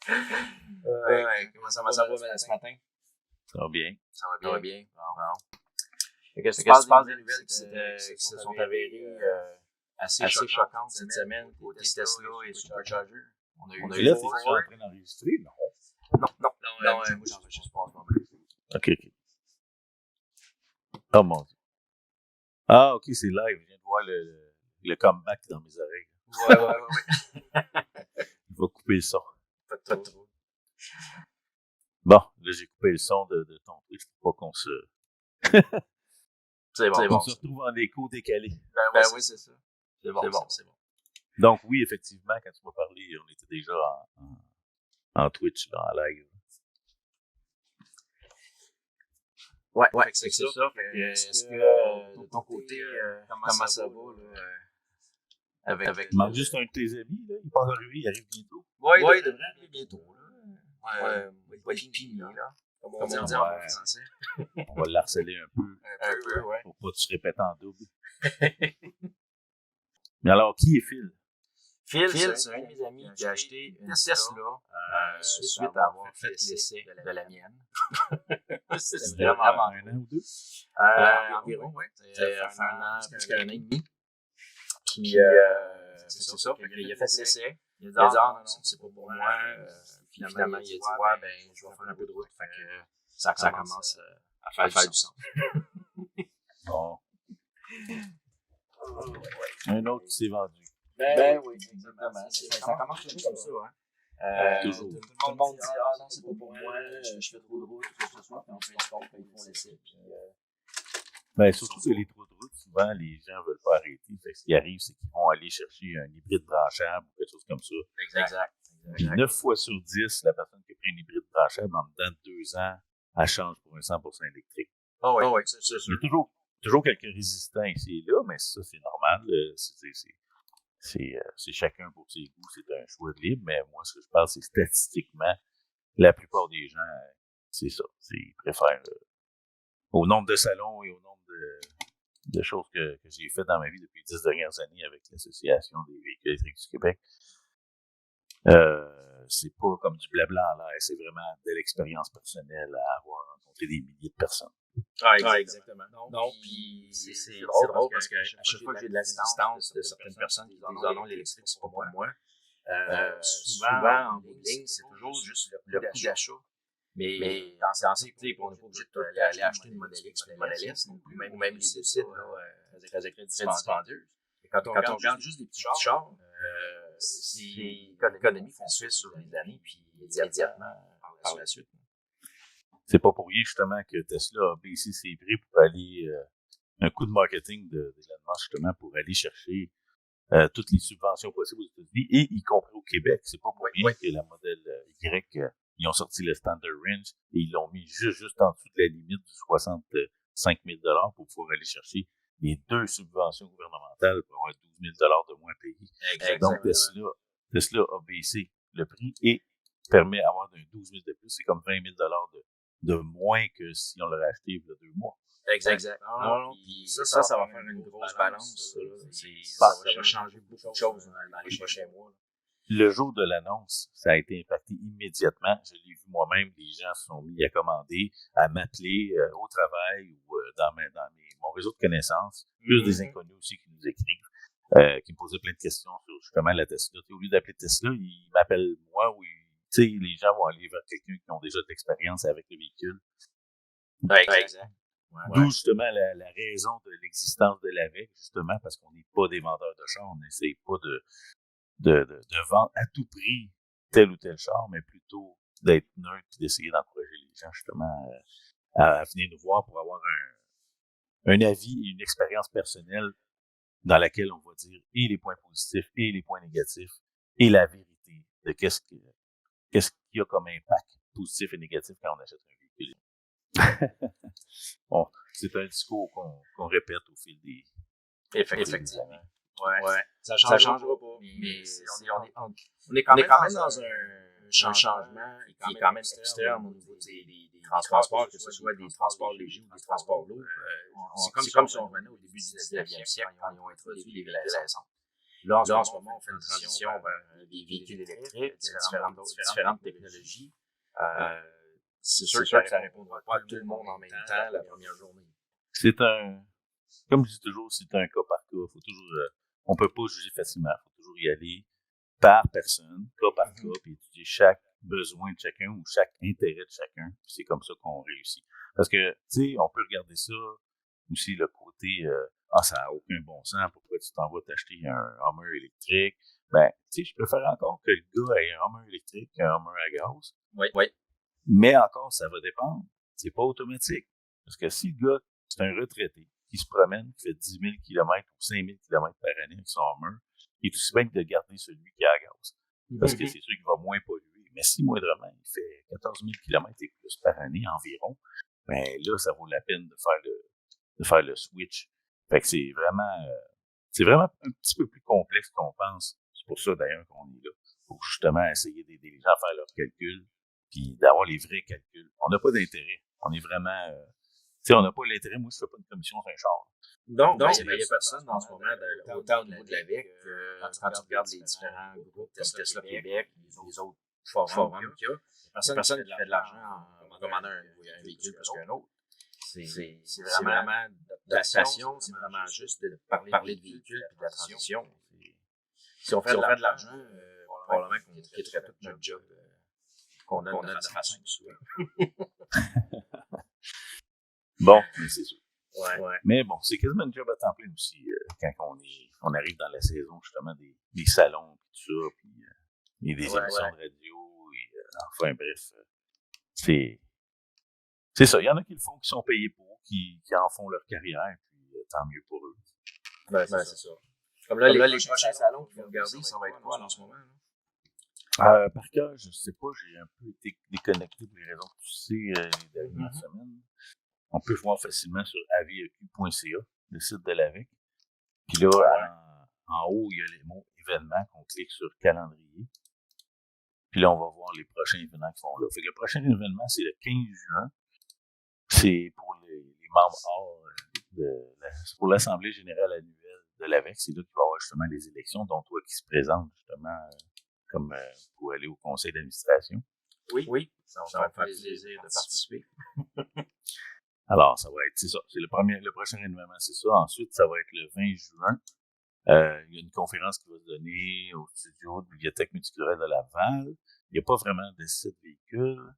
Comment ça va ce matin? Ça va bien. Ça va bien. Bon. Qu'est-ce Qu'est-ce que tu penses des des nouvelles qui se sont avérées assez choquantes cette semaine côté Tesla et Supercharger? On a eu Et là, t'es en train d'enregistrer? Non. Non, moi j'enregistre pas en ce moment. OK. Oh mon Dieu. Ah, OK, c'est live. Je viens de voir le comeback dans mes oreilles. Ouais. Il va couper le son. Pas de trop. Bon, là, j'ai coupé le son de ton Twitch pour pas qu'on se... C'est bon. On se retrouve en écho décalé. Ben oui, c'est ça. C'est bon. Donc, oui, effectivement, quand tu m'as parlé, on était déjà en Twitch, là, en live. Ouais, c'est ça. Est-ce que de ton côté, comment ça va là, avec... Il manque juste un de tes amis, là. Il pense arriver, il arrive bientôt. Ouais, il devrait arriver bientôt. Là. Il va l'épiner, là. Comme on dit en français. On va l'harceler un peu. Un peu, ouais. Pour pas que tu te répètes en double. Mais alors, qui est Phil? Phil, c'est un de mes amis qui a acheté une Tesla suite à avoir fait l'essai de la mienne. C'était vraiment un an ou deux? Environ, oui. Ça fait un an, plus qu'un an et demi. Puis, c'est ça. Il a fait l'essai. Il a dit, non, c'est pas pour moi. Finalement, il a dit, je vais faire un peu de route. Fait que ça commence à faire du sens. Bon. Un autre qui s'est vendu. Ben oui, exactement. Ça commence toujours comme ça, hein. Toujours. Tout le monde dit, non, c'est pas pour moi, je fais trop de route, ou quoi que ce soit. Puis on se rend compte qu'ils font l'essai. Ben, surtout que les trous de route, souvent, les gens veulent pas arrêter. Fait que ce qui arrive, c'est qu'ils vont aller chercher un hybride branchable ou quelque chose comme ça. Exact. Puis 9 fois sur 10, la personne qui a pris un hybride branchable, en dedans de 2 ans, elle change pour un 100% électrique. Oh oui, c'est sûr. Il y a toujours quelques résistants ici et là, mais ça, c'est normal. C'est chacun pour ses goûts, c'est un choix de libre, mais moi, ce que je parle, c'est statistiquement, la plupart des gens, c'est ça. Ils préfèrent, au nombre de salons et au nombre de choses que j'ai fait dans ma vie depuis les 10 dernières années avec l'Association des véhicules électriques du Québec. C'est pas comme du blabla en l'air, c'est vraiment de l'expérience personnelle à avoir rencontré des milliers de personnes. Exactement. Donc, puis c'est drôle parce qu'à chaque fois que j'ai de l'assistance de certaines personnes qui disent non, l'électrique, c'est pas pour moi. Souvent, en bout de ligne, c'est toujours juste le coût d'achat. Mais dans ce sens, on n'est pas obligé de aller acheter une Model X ou une Model S, ou même les deux sites très dispendieuses. Quand on regarde juste des petits chars, c'est l'économie qu'on fait sur les années, puis immédiatement par la suite. C'est pas pour rien, justement, que Tesla a baissé ses prix pour aller, un coup de marketing d'Elon Musk, justement, pour aller chercher toutes les subventions possibles aux États-Unis, et y compris au Québec. C'est pas pour rien que la modèle Y, ils ont sorti le Standard Range, et ils l'ont mis juste en dessous de la limite du 65 000 $ pour pouvoir aller chercher les 2 subventions gouvernementales pour avoir 12 000 $ de moins payés. Donc, Tesla a baissé le prix et permet d'avoir un 12 000 de plus. C'est comme 20 000 $ de moins que si on l'aurait acheté il y a 2 mois. Exact. Puis ça va faire une grosse balance. Ça va changer beaucoup de choses dans les prochains mois. Le jour de l'annonce, ça a été impacté immédiatement. Je l'ai vu moi-même, les gens se sont mis à commander, à m'appeler au travail ou dans mon réseau de connaissances, plus des inconnus aussi qui nous écrivent, qui me posaient plein de questions sur justement la Tesla. Au lieu d'appeler Tesla, ils m'appellent moi ou les gens vont aller vers quelqu'un qui ont déjà de l'expérience avec le véhicule. Exact. D'où justement la raison de l'existence de l'AVEC, justement, parce qu'on n'est pas des vendeurs de chars, on n'essaye pas de vendre à tout prix tel ou tel char, mais plutôt d'être neutre et d'essayer d'encourager les gens justement à venir nous voir pour avoir un avis et une expérience personnelle dans laquelle on va dire et les points positifs et les points négatifs et la vérité de qu'est-ce qu'il y a comme impact positif et négatif quand on achète un véhicule. Bon, c'est un discours qu'on répète au fil des... Effectivement. Ouais. Ça changera pas. Mais on est quand même dans un changement qui est quand même externe au niveau des transports, que ce soit des transports légers ou des transports lourds. C'est comme si on revenait au début du 19e siècle quand ils ont introduit les vélos à essence. là, en ce moment, on fait une transition vers des véhicules électriques, différentes technologies. C'est sûr que ça ne répondra pas à tout le monde en même temps la première journée. Comme je dis toujours, c'est un cas par cas. Faut toujours, on peut pas juger facilement. Faut toujours y aller par personne, cas par cas, puis étudier chaque besoin de chacun ou chaque intérêt de chacun. Puis c'est comme ça qu'on réussit. Parce que, tu sais, on peut regarder ça aussi, le côté, ça n'a aucun bon sens, pourquoi tu t'en vas t'acheter un Hummer électrique? Ben, tu sais, je préfère encore que le gars ait un Hummer électrique qu'un Hummer à gaz. Oui. Mais encore, ça va dépendre. C'est pas automatique. Parce que si le gars, c'est un retraité, qui se promène, qui fait 10 000 km ou 5 000 km par année avec son Hummer, il est aussi bien que de garder celui qui a à gaz. Parce que c'est sûr qu'il va moins polluer. Mais si moindrement, il fait 14 000 km et plus par année environ, ben là, ça vaut la peine de faire le switch. Fait que c'est vraiment un petit peu plus complexe qu'on pense. C'est pour ça, d'ailleurs, qu'on est là. Pour justement essayer d'aider les gens à faire leurs calculs, puis d'avoir les vrais calculs. On n'a pas d'intérêt. On est vraiment... tu sais, on n'a pas l'intérêt. Moi, je fais pas une commission sur un char. Donc il n'y a personne en ce moment, autant au niveau de l'AVEC, quand tu regardes les différents groupes comme Tesla Québec, les autres forums qu'il y a, personne qui fait de l'argent en commandant un véhicule plus qu'un autre. C'est vraiment de la passion, c'est vraiment juste de parler de véhicules et de la transition. Si on fait de l'argent, probablement qu'on quitterait tout notre job qu'on a de façon souvent. Bon, mais c'est sûr. Ouais. Mais bon, c'est quasiment une job à temps plein aussi quand on arrive dans la saison justement des salons et tout ça, puis des émissions de radio et enfin bref, c'est ça. Il y en a qui le font, qui sont payés pour, qui en font leur carrière, puis tant mieux pour eux. Ben c'est ça. Comme là, les prochains salons que vous regardez, ça va être quoi en ce moment? Par cœur, je sais pas, j'ai un peu été déconnecté pour les raisons que tu sais les dernières semaines. On peut voir facilement sur aveq.ca, le site de l'AVEC. Puis là, en haut, il y a les mots événements qu'on clique sur calendrier. Puis là, on va voir les prochains événements qui sont là. Fait que le prochain événement, c'est le 15 juin. C'est pour les membres c'est pour l'Assemblée générale annuelle de l'AVEC. C'est là qu'il va y avoir justement les élections, dont toi qui se présente justement comme pour aller au conseil d'administration. Oui. Ça va me faire plaisir de participer. Alors, ça va être, c'est ça. C'est le prochain événement, c'est ça. Ensuite, ça va être le 20 juin. Il y a une conférence qui va se donner au studio de Bibliothèque multiculturelle de Laval. Il n'y a pas vraiment de site véhicule.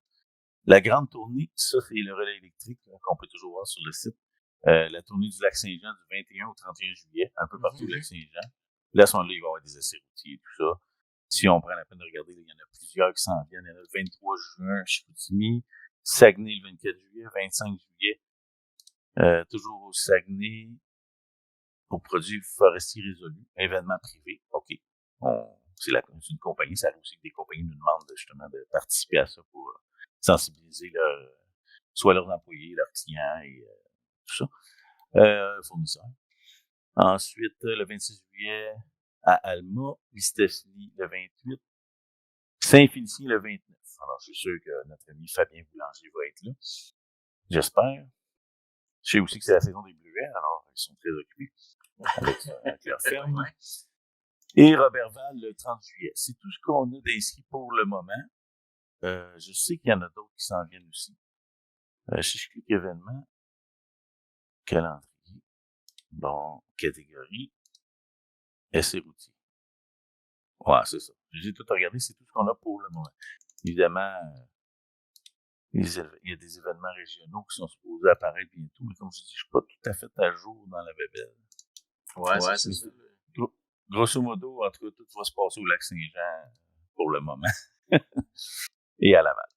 La grande tournée, ça, c'est le relais électrique qu'on peut toujours voir sur le site. La tournée du Lac-Saint-Jean du 21 au 31 juillet, un peu partout au Lac-Saint-Jean. Là, à ce moment-là, il va y avoir des essais routiers et tout ça. Si on prend la peine de regarder, il y en a plusieurs qui s'en viennent. Il y en a le 23 juin à Chicoutimi, Saguenay le 24 juillet, 25 juillet, toujours au Saguenay, pour produits forestiers résolus, événement privé. OK. C'est une compagnie, ça arrive aussi que des compagnies nous demandent justement de participer à ça pour sensibiliser soit leurs employés, leurs clients et tout ça. Fournisseurs. Ensuite, le 26 juillet, à Alma, Mistassini le 28, Saint-Félicien le 29. Alors, je suis sûr que notre ami Fabien Boulanger va être là. J'espère. Je sais aussi que c'est la saison des bleuets, alors ils sont très occupés avec leur ferme. Et Robertval le 30 juillet. C'est tout ce qu'on a d'inscrit pour le moment. Je sais qu'il y en a d'autres qui s'en viennent aussi. Si je clique événements, calendrier, bon, catégorie, essai routier. Ouais, c'est ça. J'ai tout regardé, c'est tout ce qu'on a pour le moment. Évidemment, il y a des événements régionaux qui sont supposés apparaître bientôt, mais comme je dis, je suis pas tout à fait à jour dans la bébelle. Ouais, c'est ça. Grosso modo, en tout cas, tout va se passer au Lac-Saint-Jean pour le moment. Et à Laval.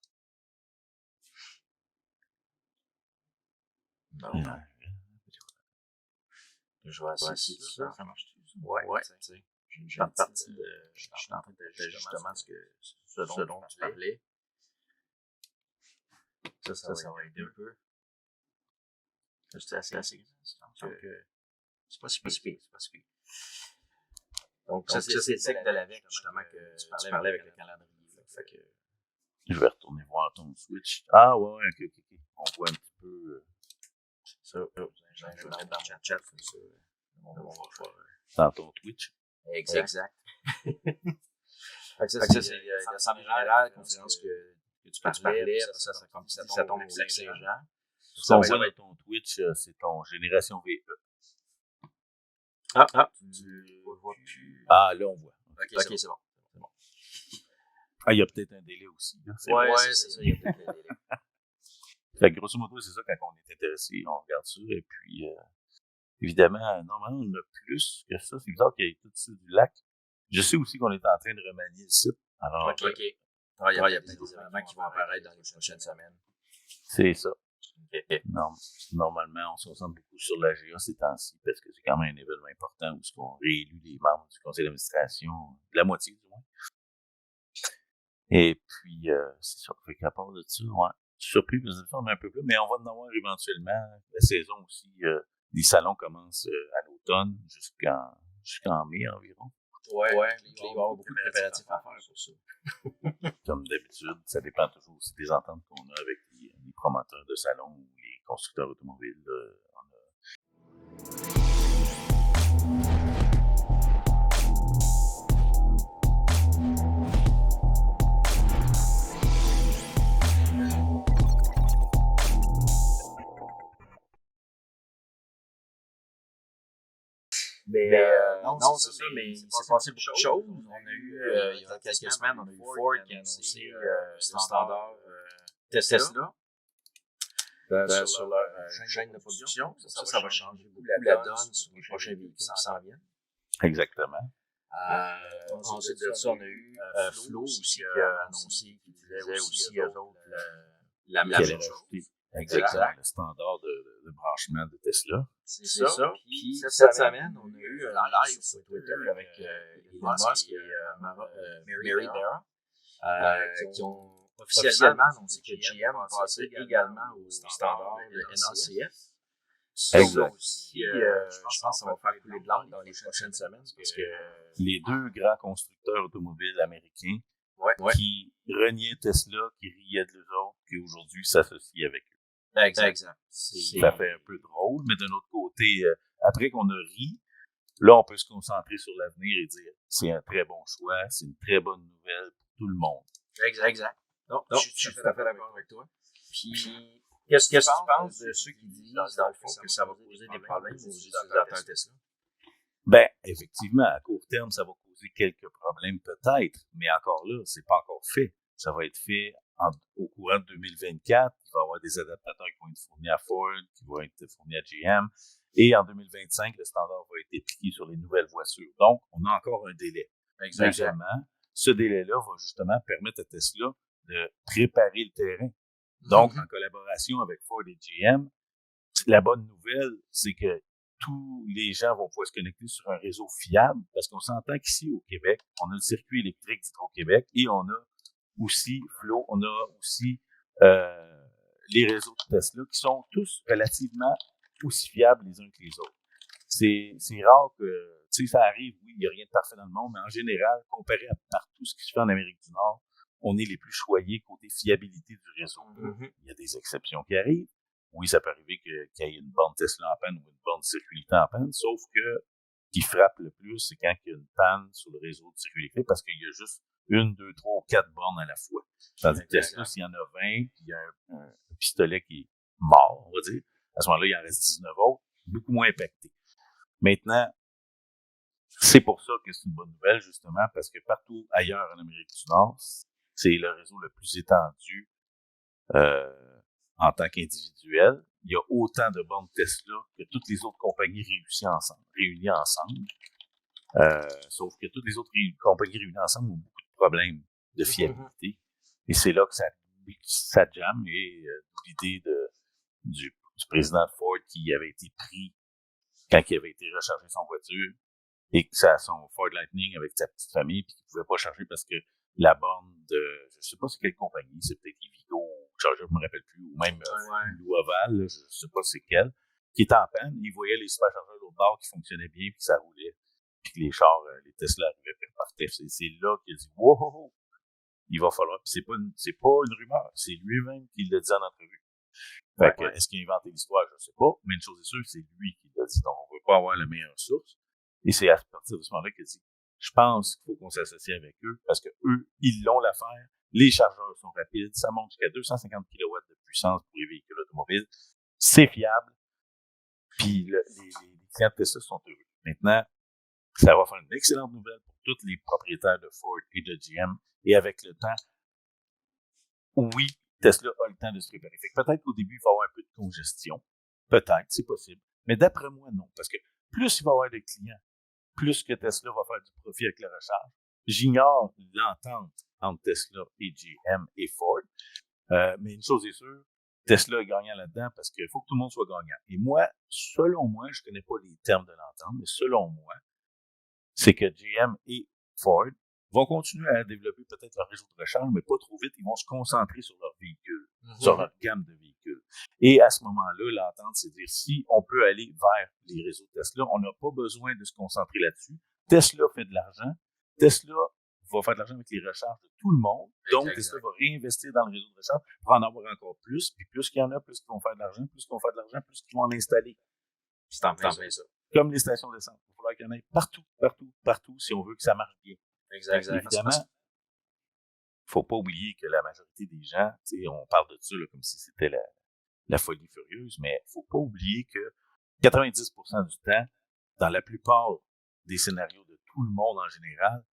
Non. Je vois si ça marche. Ouais, tu sais. Je suis en train de justement ce dont tu parlais. Ça va aider un peu. C'est assez grand. C'est pas si pire. Donc, ça, c'est le cycle de l'AVEC, justement, que tu parlais avec le calendrier. Fait que... Je vais retourner voir ton Switch. Ah, ouais, ok. On voit un petit peu... Ça, je vais le mettre dans le chat, comme ça. On va voir. Dans ton Twitch. Exact. Fait que ça, c'est l'Assemblée générale, la conférence que tu parlais, ça tombe au Lac-Saint-Jean. Ce qu'on voit dans ton Twitch, c'est ton Génération VE. Tu vois plus. Ah, là, on voit. OK, c'est bon. Ah, il y a peut-être un délai aussi. Là. Ouais, c'est ça, il y a peut-être un délai. Fait que grosso modo, c'est ça, quand on est intéressé, on regarde ça, et puis, évidemment, normalement, on a plus que ça. C'est bizarre qu'il y ait tout ça du lac. Je sais aussi qu'on est en train de remanier le site. Alors, OK. Il y a peut-être des événements qui vont apparaître dans les prochaines semaines. C'est ça. Okay. Normalement, on se concentre beaucoup sur la GA ces temps-ci, parce que c'est quand même un événement important où on réélit les membres du conseil d'administration, de la moitié du moins. Et puis, c'est ça. Fait qu'à part de ça, ouais. Je suis surpris parce que on est un peu plus, mais on va en avoir éventuellement. La saison aussi, les salons commencent à l'automne jusqu'en mai environ. Ouais. Il va y avoir beaucoup de préparatifs à faire pour ça. Comme d'habitude, ça dépend toujours aussi des ententes qu'on a avec les promoteurs de salons ou les constructeurs automobiles. Mais non, c'est ça, mais il s'est passé beaucoup de choses. On a eu, il y a quelques semaines, on a eu Ford qui a annoncé le standard Tesla sur leur chaîne de production. Ça va changer beaucoup la donne sur les prochains véhicules qui s'en viennent. Exactement. Ensuite de ça, on a eu Flo aussi qui a annoncé qu'ils utilisaient aussi eux autres la même chose. Exactement, le standard de branchement de Tesla. C'est ça. Puis cette semaine, on a eu un live sur Twitter avec Elon Musk et Mary Barra qui ont officiellement annoncé que GM passait également au standard de NACF. Exact. Aussi, je pense que ça va faire couler de l'encre dans les prochaines semaines parce que les deux grands constructeurs automobiles américains qui reniaient Tesla, qui riaient de eux autres, qui aujourd'hui s'associent avec eux. Exact. Ça fait un peu drôle, mais d'un autre côté, après qu'on a ri, là, on peut se concentrer sur l'avenir et dire c'est un très bon choix, c'est une très bonne nouvelle pour tout le monde. Exact. Non, je suis tout à fait d'accord avec toi. Puis, qu'est-ce que tu penses de ceux qui disent, dans le fond, que ça va causer des problèmes aux utilisateurs Tesla? Ben, effectivement, à court terme, ça va causer quelques problèmes peut-être, mais encore là, c'est pas encore fait. Ça va être fait au courant de 2024. Il va y avoir des adaptateurs qui vont être fournis à Ford, qui vont être fournis à GM. Et en 2025, le standard va être appliqué sur les nouvelles voitures. Donc, on a encore un délai. Deuxièmement, ce délai-là va justement permettre à Tesla de préparer le terrain. Donc, en collaboration avec Ford et GM, la bonne nouvelle, c'est que tous les gens vont pouvoir se connecter sur un réseau fiable, parce qu'on s'entend qu'ici, au Québec, on a le circuit électrique d'Hydro-Québec et on a aussi Flo, on a aussi les réseaux de Tesla qui sont tous relativement aussi fiables les uns que les autres. C'est rare que, tu sais, ça arrive, oui, il n'y a rien de parfait dans le monde, mais en général, comparé à partout ce qui se fait en Amérique du Nord, on est les plus choyés côté fiabilité du réseau. Il y a des exceptions qui arrivent. Oui, ça peut arriver qu'il y ait une borne Tesla en panne ou une borne circuit électrique en panne, sauf que ce qui frappe le plus, c'est quand il y a une panne sur le réseau de circuit électrique parce qu'il y a juste 1, 2, 3 ou 4 bornes à la fois. Tandis que Tesla, s'il y en a 20, puis il y a un pistolet qui est mort, on va dire, à ce moment-là, il en reste 19 autres, beaucoup moins impactés. Maintenant, c'est pour ça que c'est une bonne nouvelle, justement, parce que partout ailleurs en Amérique du Nord, c'est le réseau le plus étendu en tant qu'individuel. Il y a autant de bornes Tesla que toutes les autres compagnies réunies ensemble. Sauf que toutes les autres compagnies réunies ensemble ont beaucoup de problèmes de fiabilité. Et c'est là que ça jamme. Et l'idée du président Ford qui avait été pris quand il avait été rechargé son voiture et que ça a son Ford Lightning avec sa petite famille puis qu'il pouvait pas charger parce que la borne de, je sais pas c'est quelle compagnie, c'est peut-être Evigo, chargeur, je me rappelle plus, ou même Blue Oval, là, je sais pas c'est quelle, qui était en panne. Il voyait les superchargeurs de l'autre bord qui fonctionnaient bien puis ça roulait. Puis que les chars, les Tesla arrivaient puis repartaient. C'est là qu'il a dit wow, il va falloir. Puis c'est pas une rumeur, c'est lui-même qui l'a dit en entrevue. Fait que, est-ce qu'il a inventé l'histoire, je sais pas, mais une chose est sûre, c'est lui qui l'a dit. Donc, on veut pas avoir la meilleure source. Et c'est à partir de ce moment-là qu'il a dit, je pense qu'il faut qu'on s'associe avec eux parce que eux, ils l'ont l'affaire. Les chargeurs sont rapides. Ça monte jusqu'à 250 kW de puissance pour les véhicules automobiles. C'est fiable. Puis les clients de Tesla sont heureux. Maintenant, ça va faire une excellente nouvelle pour tous les propriétaires de Ford et de GM. Et avec le temps, oui, Tesla a le temps de se préparer. Fait que peut-être qu'au début, il va y avoir un peu de congestion. Peut-être, c'est possible. Mais d'après moi, non. Parce que plus il va y avoir de clients, plus que Tesla va faire du profit avec la recharge. J'ignore l'entente entre Tesla et GM et Ford. Mais une chose est sûre, Tesla est gagnant là-dedans parce qu'il faut que tout le monde soit gagnant. Et moi, selon moi, je connais pas les termes de l'entente, mais selon moi, c'est que GM et Ford vont continuer à développer peut-être leur réseau de recharge, mais pas trop vite. Ils vont se concentrer sur leurs véhicules, sur leur gamme de véhicules. Et à ce moment-là, l'entente, c'est de dire si on peut aller vers les réseaux Tesla, on n'a pas besoin de se concentrer là-dessus. Tesla fait de l'argent. Tesla va faire de l'argent avec les recharges de tout le monde. Donc, Tesla va réinvestir dans le réseau de recharge pour en avoir encore plus. Puis plus qu'il y en a, plus qu'ils vont faire de l'argent, plus qu'ils vont faire de l'argent, plus qu'ils vont en installer. C'est en plein ça. Comme les stations d'essence. Il va falloir qu'il y en ait partout, si on veut que ça marche bien. Exact. Évidemment, faut pas oublier que la majorité des gens, on parle de ça là, comme si c'était la folie furieuse, mais faut pas oublier que 90% du temps, dans la plupart des scénarios de tout le monde en général,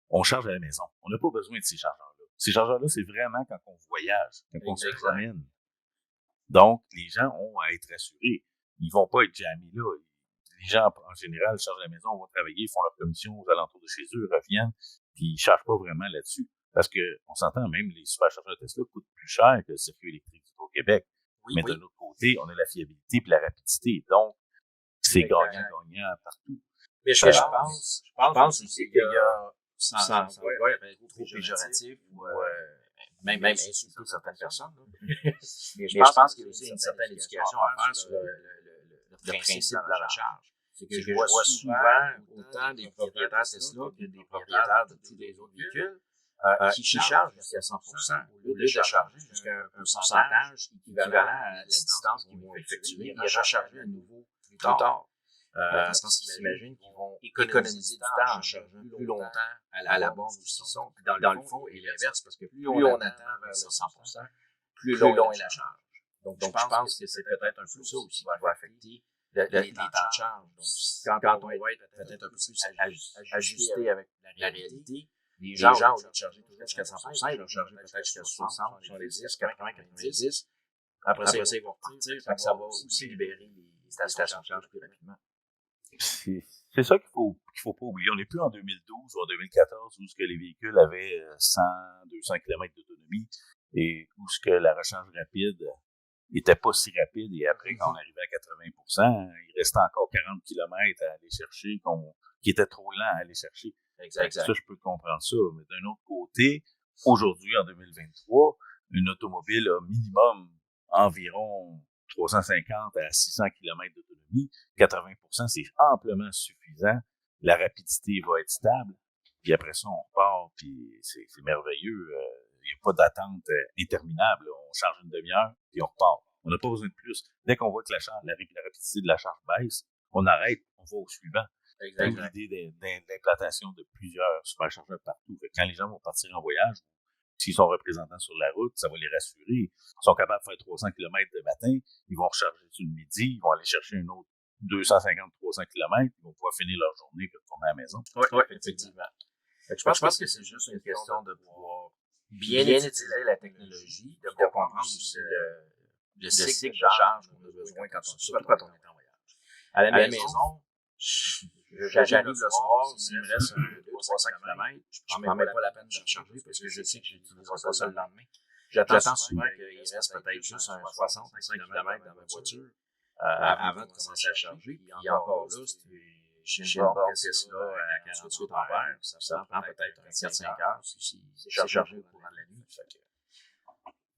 on charge à la maison. On n'a pas besoin de ces chargeurs-là. Ces chargeurs-là, c'est vraiment quand on voyage, quand on se promène. Donc, les gens ont à être rassurés. Ils vont pas être jammés là. Les gens, en général, chargent à la maison, vont travailler, font leur commission aux alentours de chez eux, reviennent, puis ils chargent pas vraiment là-dessus. Parce que, on s'entend, même les superchargeurs Tesla coûtent plus cher que le circuit électrique au Québec. Mais de l'autre côté, on a la fiabilité et la rapidité. Donc, c'est gagnant partout. Mais je pense aussi qu'il y a, sans être trop péjoratif ou même insulter certaines personnes. Mais je pense qu'il y a aussi une certaine éducation à faire sur le principe de la recharge. C'est que je vois souvent autant des propriétaires Tesla que des propriétaires de tous les autres véhicules qui chargent jusqu'à 100% au lieu de charger jusqu'à un pourcentage équivalent à la distance qu'ils vont effectuer et recharger à nouveau plus tard. Parce qu'ils s'imaginent qu'ils vont économiser du temps en chargeant plus longtemps à la borne où ils sont. Puis dans le fond, et l'inverse, parce que plus on attend vers le 100%, plus long est la charge. Donc je pense que c'est peut-être un peu ça aussi qui va affecter les temps de charge. Donc quand on va être peut-être un peu plus ajusté avec la réalité, les gens, au lieu de charger toujours jusqu'à 100%, ils vont charger peut-être jusqu'à 60, 70, 80, 90. Après ça, ils vont repartir. Ça va aussi libérer les stations de charge plus rapidement. C'est ça qu'il faut pas oublier. On n'est plus en 2012 ou en 2014 où ce que les véhicules avaient 100, 200 km d'autonomie et où ce que la recharge rapide était pas si rapide et après, quand on arrivait à 80%, il restait encore 40 km à aller chercher qui était trop lent à aller chercher. Exact. Ça, je peux comprendre ça. Mais d'un autre côté, aujourd'hui, en 2023, une automobile a minimum environ 350 à 600 km d'autonomie. 80%, c'est amplement suffisant. La rapidité va être stable. Puis après ça, on repart, puis c'est merveilleux. Il n'y a pas d'attente interminable. On charge une demi-heure, puis on repart. On n'a pas besoin de plus. Dès qu'on voit que la rapidité de la charge baisse, on arrête, on va au suivant. C'est l'idée d'implantation de plusieurs superchargeurs partout. Fait que quand les gens vont partir en voyage, s'ils sont représentants sur la route, ça va les rassurer. Ils sont capables de faire 300 km de matin, ils vont recharger sur le midi, ils vont aller chercher un autre 250-300 km, ils vont pouvoir finir leur journée et retourner à la maison. Oui, effectivement. Je pense que c'est juste une question de pouvoir bien utiliser la technologie, de comprendre aussi le cycle de charge qu'on a besoin surtout quand on est en voyage. À la maison, j'arrive le soir, s'il me reste 200-300 km, je ne prends même pas la peine de recharger parce que je sais que je n'utiliserai pas ça le lendemain. J'attends souvent qu'il reste peut-être juste un 65 km dans ma voiture avant de commencer à charger. Puis encore là, chez une borne Tesla à 48 ampères, ça prend peut-être 4-5 heures si c'est chargé au courant de la nuit.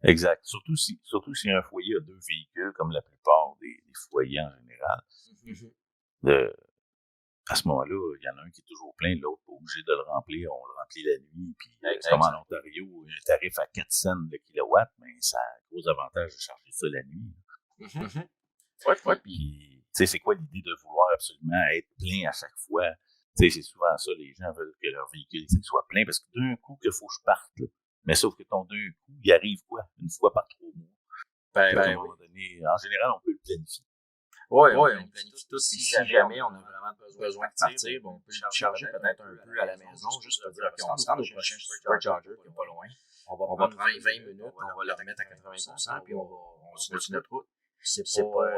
Exact. Surtout si un foyer a 2 véhicules, comme la plupart des foyers en général. À ce moment-là, il y en a un qui est toujours plein, l'autre pas obligé de le remplir. On le remplit la nuit. Puis, comme en Ontario, un tarif à 4 cents le kilowatt, mais ça a un gros avantage de charger ça la nuit. Puis, tu sais, c'est quoi l'idée de vouloir absolument être plein à chaque fois? Tu sais, c'est souvent ça, les gens veulent que leur véhicule soit plein parce que d'un coup, qu'il faut que je parte, là. Mais sauf que ton d'un coup, il arrive quoi? Une fois par 3 mois. À un moment donné, en général, on peut le planifier. Oui, on planifie tout. Si jamais on a vraiment besoin de partir, on peut le charger peut-être un peu à la maison, juste pour dire, OK, on se rend au prochain Supercharger qui n'est pas loin. On va prendre 20 minutes, on va le remettre à 80%, puis on continue notre route. C'est pas...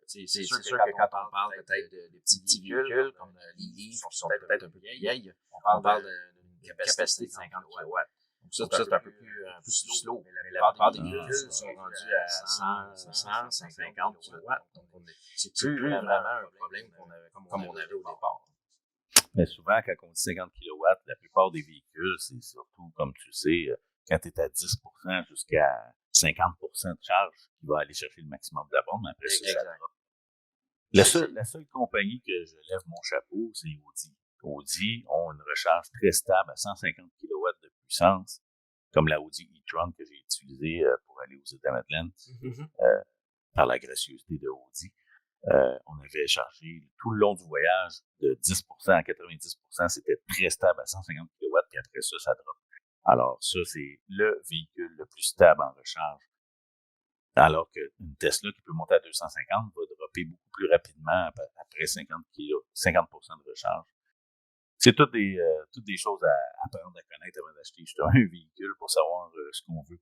c'est sûr que quand on parle peut-être de petits véhicules, comme les livres qui sont peut-être un peu vieilles, on parle d'une capacité de 50 kW. Donc ça, c'est un peu plus slow. Mais la plupart des véhicules sont rendus à 100, 150 kW. Donc c'est plus vraiment un problème comme on avait au départ. Mais souvent, quand on dit 50 kW, la plupart des véhicules, c'est surtout, comme tu sais, quand tu es à 10% jusqu'à 50% de charge, qui va aller chercher le maximum de la borne, mais après ça drop. La seule compagnie que je lève mon chapeau, c'est Audi. Audi ont une recharge très stable à 150 kW de puissance, comme la Audi e-tron que j'ai utilisée pour aller aux États-Madeleine, par la gracieuseté de Audi. On avait chargé tout le long du voyage de 10% à 90%, c'était très stable à 150 kW, puis après ça drop. Alors ça, c'est le véhicule le plus stable en recharge. Alors qu'une Tesla qui peut monter à 250 va dropper beaucoup plus rapidement après 50% de recharge. C'est toutes des choses à apprendre à connaître avant d'acheter justement un véhicule pour savoir ce qu'on veut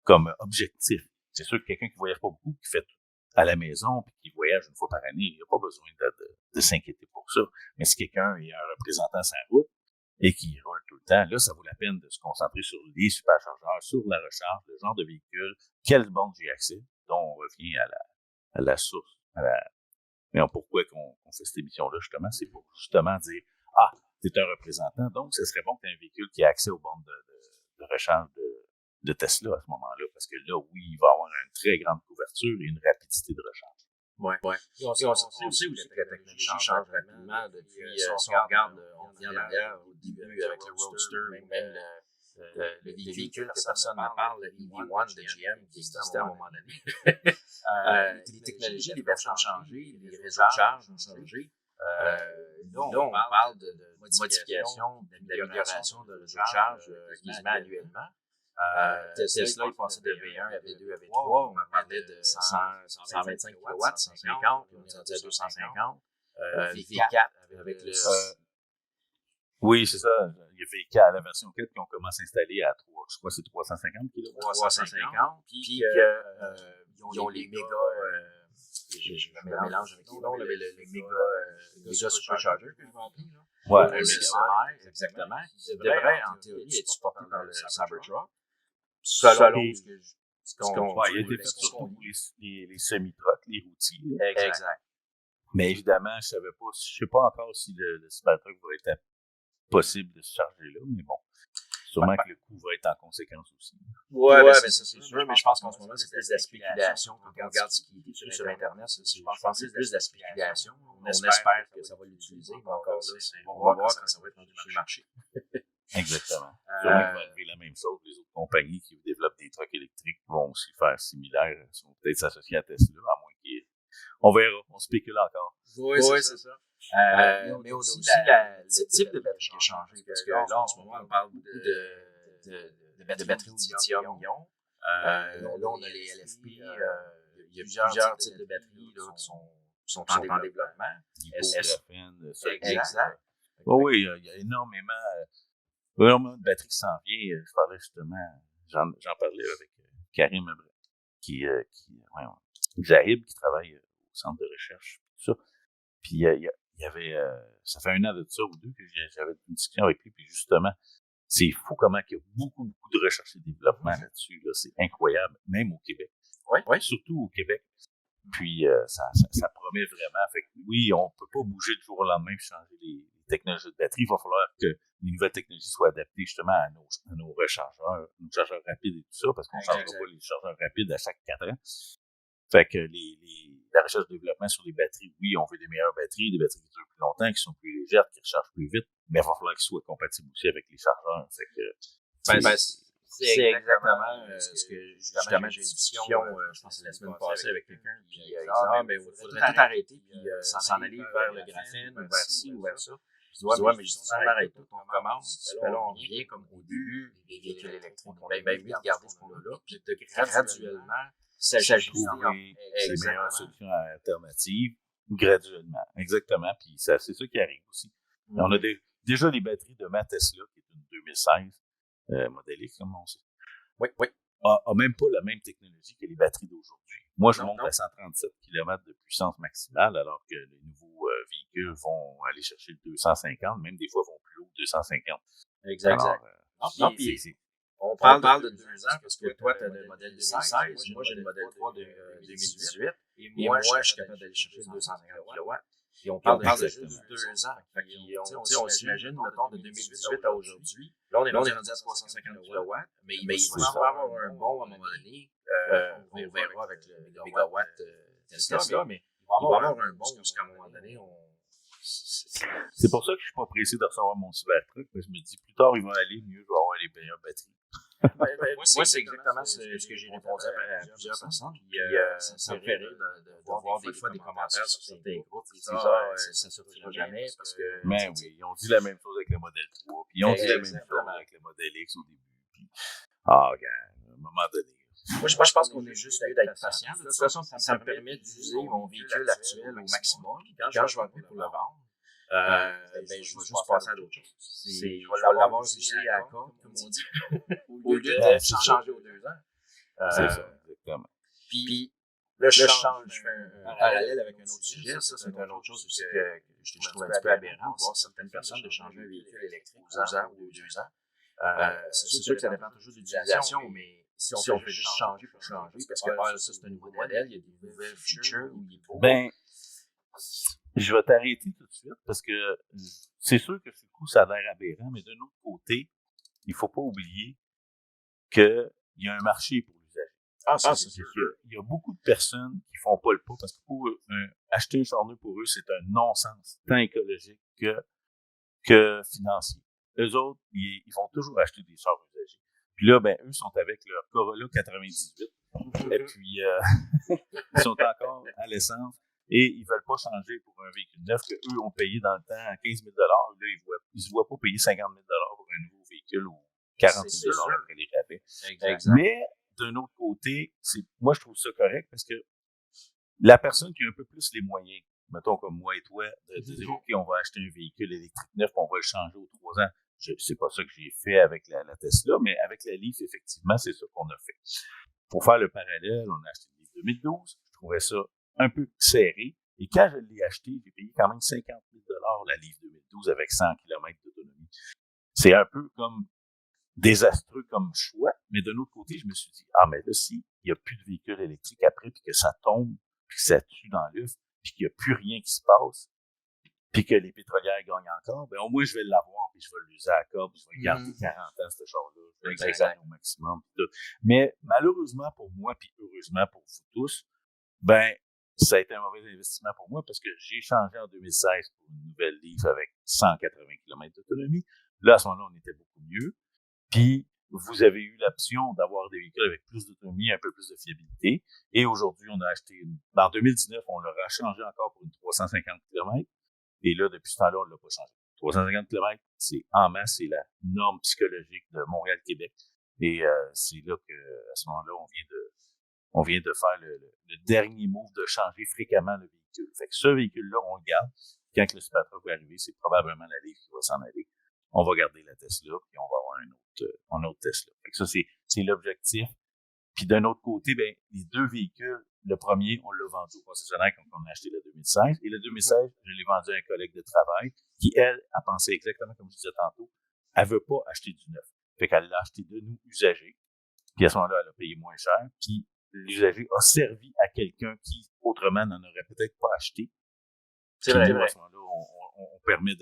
comme objectif. C'est sûr que quelqu'un qui voyage pas beaucoup, qui fait tout à la maison puis qui voyage une fois par année, il n'a pas besoin de s'inquiéter pour ça. Mais si quelqu'un est un représentant sur la route et qui roule tout le temps, là, ça vaut la peine de se concentrer sur les superchargeurs, sur la recharge, le genre de véhicule, quelle borne j'ai accès, dont on revient à la source, mais pourquoi qu'on fait cette émission-là, justement, c'est pour justement dire, t'es un représentant, donc ce serait bon que tu aies un véhicule qui a accès aux bornes de recharge de Tesla à ce moment-là, parce que là, oui, il va avoir une très grande couverture et une rapidité de recharge. Oui. On sait aussi que la technologie change rapidement depuis, si on regarde, on revient en arrière au début avec le Roadster, même le véhicule que personne ne parle, le EV1 de GM qui existait à un moment donné. Les technologies, les versions ont changé, les réseaux de charge ont changé. Là, on parle de modification, d'amélioration de réseau de charge quasiment annuellement. Tesla, il passait de V1 à V2 à V3. On parlait de 125 kW, 150, puis on est rendu à 250. V4 avec le... Oui, c'est ça. Il y a V4, la version 4 qui ont commencé à installer à 3, je crois que c'est 350 kg. 350. Puis ils ont les méga... je me mélange avec les noms, mais le méga supercharger que je vais appeler. Ouais. Le méga, exactement. Il devrait, en théorie, être supporté par le Cybertruck. Selon ce qu'on il a été fait surtout pour les semi-trucks, les routiers. Exact. Mais évidemment, je sais pas encore si le Cybertruck va être possible de se charger là, mais bon. Sûrement que le coût va être en conséquence aussi. Ouais, mais ça, c'est sûr. Mais je pense qu'en ce moment, c'est plus de la spéculation. Quand on regarde ce qui est écrit sur Internet, je pense que c'est plus de la spéculation. On espère que ça va l'utiliser, mais encore là, on va voir quand ça va être rendu sur le marché. Exactement. Sûrement qu'il va arriver la même chose. Les autres compagnies qui développent des trucks électriques vont aussi faire similaire. Ils vont peut-être s'associer à Tesla, à moins qu'ils... On verra. On spécule encore. Oui, c'est ça. Mais on a aussi le type de batterie qui a changé. Parce que là, en ce moment, on parle beaucoup de batteries au lithium-ion. Là, on a les LFP. Il y a plusieurs types de batteries là, qui sont en développement. Exact. Oui, il y a énormément de batteries qui s'en viennent. Je parlais justement, j'en parlais avec Karim Zahib, qui travaille au centre de recherche, tout ça. Puis il y avait, ça fait 1 an de ça ou 2 que j'avais une discussion avec lui, puis justement, c'est fou comment il y a beaucoup de recherche et développement là-dessus. Là. C'est incroyable, même au Québec. Oui. Surtout au Québec. Puis ça promet vraiment. Fait que oui, on peut pas bouger du jour au lendemain et changer les technologies de batterie. Il va falloir que les nouvelles technologies soient adaptées justement à nos rechargeurs, nos chargeurs rapides et tout ça, parce qu'on ne changera pas les chargeurs rapides à chaque 4 ans. Fait que la recherche et développement sur les batteries, oui, on veut des meilleures batteries, des batteries qui durent plus longtemps, qui sont plus légères, qui rechargent plus vite, mais il va falloir qu'ils soient compatibles aussi avec les chargeurs. Fait que C'est exactement ce que, justement, j'ai une discussion, je pense que c'est la semaine passée avec quelqu'un, puis il il faudrait tout arrêter, puis s'en aller vers le graphène, ou vers ci, ou vers ça. Je dis, ouais, mais si on arrête tout, on commence, là, on revient comme au début des véhicules électriques. Bien mieux de garder ce qu'on a là, puis de graduellement s'ajuster. Les meilleures solutions alternatives, graduellement. Exactement, puis c'est ça qui arrive aussi. On a déjà les batteries de ma Tesla, qui est une 2016, Model X, comme on sait. Oui. A même pas la même technologie que les batteries d'aujourd'hui. Moi, je monte à 137 km de puissance maximale, alors que les nouveaux véhicules vont aller chercher le 250, même des fois vont plus haut, 250. Exact. Alors, on parle de 2 ans, parce que toi, tu as le modèle 2016, moi, j'ai le modèle 3 de 2018, et moi, je suis capable d'aller chercher le 250 kW. Et on parle de juste 2 ans. On s'imagine, mettons, de 2018 à aujourd'hui. Là, on est rendu à 350 kW, mais il va avoir un bon à un moment donné. On verra avec le mégawatt Tesla, mais il va avoir un bon jusqu'à un moment donné. C'est pour ça que je suis pas pressé de recevoir mon Cybertruck, parce que je me dis, plus tard, il va aller, mieux je vais avoir les meilleures batteries. Moi, c'est exactement ce que j'ai répondu à plusieurs personnes. Puis, ça me fait rire de voir des fois des commentaires sur certains groupes qui disent ça ne sortira jamais parce que. Mais oui, ils ont dit la même chose avec le modèle 3, puis ils ont dit la même chose avec le modèle X au début. Puis, regarde, à un moment donné. Moi, je pense qu'on est juste mieux d'être patient. De toute façon, ça me permet d'user mon véhicule actuel au maximum. Quand je vais appeler pour le vendre, je vais juste passer à d'autres choses. Je vais l'avoir usé à la corde, comme on dit, au lieu de changer aux 2 ans. C'est ça, exactement. Puis, là, je fais un parallèle avec un autre sujet. Ça, c'est une autre chose aussi que je trouve un petit peu aberrant, voir certaines personnes de changer un véhicule électrique aux 2 ans ou aux 2 ans. C'est sûr que ça dépend toujours de l'utilisation, mais si on fait juste changer pour changer, parce que ça, c'est un nouveau modèle, il y a des nouvelles features où il est beau. Ben, je vais t'arrêter tout de suite, parce que c'est sûr que ce coup, ça a l'air aberrant, mais d'un autre côté, il faut pas oublier qu'il y a un marché pour l'usager. C'est sûr. Il y a beaucoup de personnes qui font pas le pas, parce que pour acheter un char neuf, pour eux, c'est un non-sens, tant écologique que financier. Eux autres, ils vont toujours acheter des chars usagés. Puis là, ben, eux sont avec leur Corolla 98. Et puis, ils sont encore à l'essence. Et ils veulent pas changer pour un véhicule neuf que eux ont payé dans le temps 15 000 $. Là, ils se voient pas payer 50 000 $ pour un nouveau véhicule ou 40 000 $ après les rabais. Mais, d'un autre côté, moi, je trouve ça correct parce que la personne qui a un peu plus les moyens, mettons comme moi et toi, de dire, OK, on va acheter un véhicule électrique neuf, on va le changer aux 3 ans. C'est pas ça que j'ai fait avec la Tesla, mais avec la Leaf, effectivement, c'est ça qu'on a fait. Pour faire le parallèle, on a acheté une Leaf 2012. Je trouvais ça un peu serré. Et quand je l'ai acheté, j'ai payé quand même 50 000 $ la Leaf 2012 avec 100 km d'autonomie. C'est un peu comme désastreux comme choix, mais d'un autre côté, je me suis dit, mais là, s'il n'y a plus de véhicules électriques après, puis que ça tombe, puis que ça tue dans l'œuf, puis qu'il n'y a plus rien qui se passe, puis que les pétrolières gagnent encore, ben au moins je vais l'avoir, puis je vais l'user à la corde, puis je vais le garder 40 ans, ce char-là. Je vais l'exagérer au maximum. Puis tout. Mais malheureusement pour moi, puis heureusement pour vous tous, ben ça a été un mauvais investissement pour moi parce que j'ai changé en 2016 pour une nouvelle Leaf avec 180 km d'autonomie. Là, à ce moment-là, on était beaucoup mieux. Puis, vous avez eu l'option d'avoir des véhicules avec plus d'autonomie, un peu plus de fiabilité. Et aujourd'hui, on a acheté en 2019, on l'aura changé encore pour une 350 km. Et là, depuis ce temps-là, on ne l'a pas changé. 350 km, c'est en masse, c'est la norme psychologique de Montréal-Québec. Et c'est là que, à ce moment-là, on vient de faire le dernier move de changer fréquemment le véhicule. Fait que ce véhicule-là, on le garde. Quand le Cybertruck va arriver, c'est probablement la Leaf qui va s'en aller. On va garder la Tesla, puis on va avoir un autre Tesla. Fait que ça, c'est l'objectif. Puis d'un autre côté, ben, les deux véhicules, le premier, on l'a vendu au concessionnaire quand on a acheté le 2016. Et le 2016, je l'ai vendu à un collègue de travail qui, elle, a pensé exactement comme je disais tantôt. Elle veut pas acheter du neuf. Fait qu'elle l'a acheté de nous usagé. Puis à ce moment-là, elle a payé moins cher. Puis l'usager a servi à quelqu'un qui, autrement, n'en aurait peut-être pas acheté. C'est vrai. À ce moment-là, on permet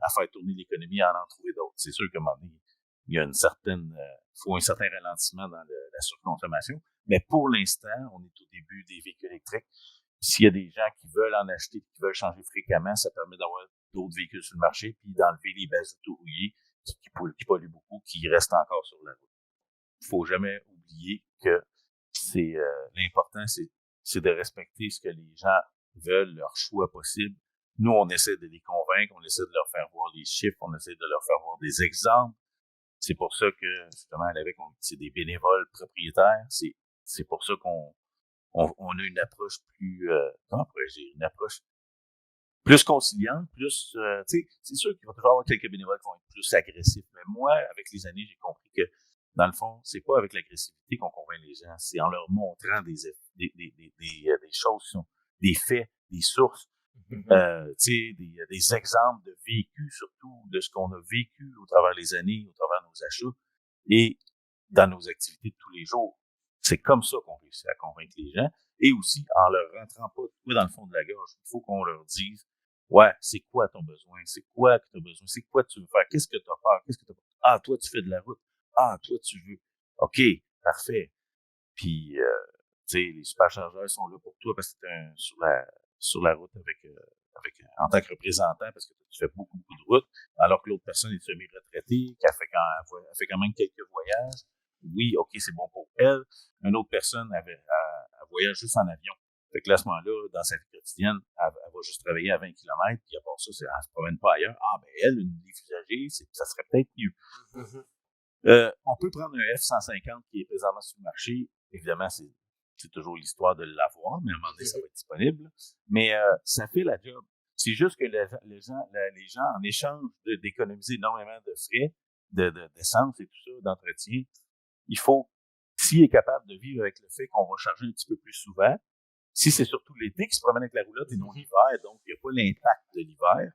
à faire tourner l'économie à en trouver d'autres. C'est sûr qu'à un moment donné, il y a faut un certain ralentissement dans la surconsommation. Mais pour l'instant, on est au début des véhicules électriques. S'il y a des gens qui veulent en acheter, qui veulent changer fréquemment, ça permet d'avoir d'autres véhicules sur le marché, puis d'enlever les bases autorouillées qui polluent beaucoup, qui restent encore sur la route. faut jamais oublier que c'est l'important, c'est de respecter ce que les gens veulent, leur choix possible. Nous, on essaie de les convaincre, on essaie de leur faire voir les chiffres, on essaie de leur faire voir des exemples. C'est pour ça que, justement, c'est des bénévoles propriétaires. C'est pour ça qu'on a une approche plus, comment pourrais-je dire, une approche plus conciliante, plus, tu sais, c'est sûr qu'il va toujours avoir quelques bénévoles qui vont être plus agressifs. Mais moi, avec les années, j'ai compris que, dans le fond, c'est pas avec l'agressivité qu'on convainc les gens, c'est en leur montrant des choses qui sont, des faits, des sources, tu sais, des exemples de vécu, surtout, de ce qu'on a vécu au travers des années, au travers de nos achats et dans nos activités de tous les jours. C'est comme ça qu'on réussit à convaincre les gens. Et aussi, en leur rentrant pas dans le fond de la gorge, il faut qu'on leur dise, ouais, c'est quoi ton besoin? C'est quoi que tu as besoin? C'est quoi tu veux faire? Qu'est-ce que tu as peur? Qu'est-ce que tu as peur? Ah, toi, tu fais de la route. Ah, toi, tu veux. OK, parfait. Puis, tu sais, les superchargeurs sont là pour toi parce que tu es sur la route avec en tant que représentant parce que tu fais beaucoup de routes, alors que l'autre personne est semi-retraitée, elle fait quand même quelques voyages. Oui, OK, c'est bon pour elle. Une autre personne, elle voyage juste en avion. Fait que là, à ce moment-là, dans sa vie quotidienne, elle va juste travailler à 20 km, puis à part ça, elle se promène pas ailleurs. Ah, ben elle, une livre usagée, ça serait peut-être mieux. On peut prendre un F-150 qui est présentement sur le marché. Évidemment, c'est toujours l'histoire de l'avoir, mais à un moment donné, ça va être disponible. Mais ça fait la job. C'est juste que les gens, en échange d'économiser énormément de frais, d'essence et tout ça, d'entretien, il faut, s'il est capable de vivre avec le fait qu'on va charger un petit peu plus souvent, si c'est surtout l'été qui se promène avec la roulotte et non l'hiver, donc il n'y a pas l'impact de l'hiver,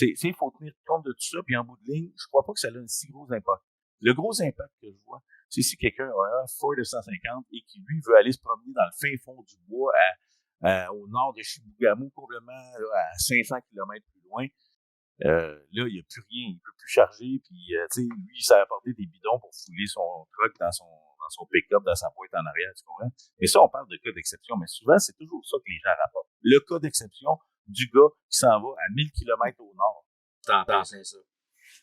il faut tenir compte de tout ça, puis en bout de ligne, je crois pas que ça a un si gros impact. Le gros impact que je vois, c'est si quelqu'un a un Ford F-150 et qui, lui, veut aller se promener dans le fin fond du bois au nord de Chibougamau, probablement à 500 km plus loin. Là, il n'y a plus rien, il peut plus charger, puis tu sais, lui, il s'est apporté des bidons pour fouler son truck dans son pick-up, dans sa boîte en arrière, tu comprends? Mais ça, on parle de cas d'exception, mais souvent, c'est toujours ça que les gens rapportent. Le cas d'exception du gars qui s'en va à 1000 km au nord. T'entends, c'est ça.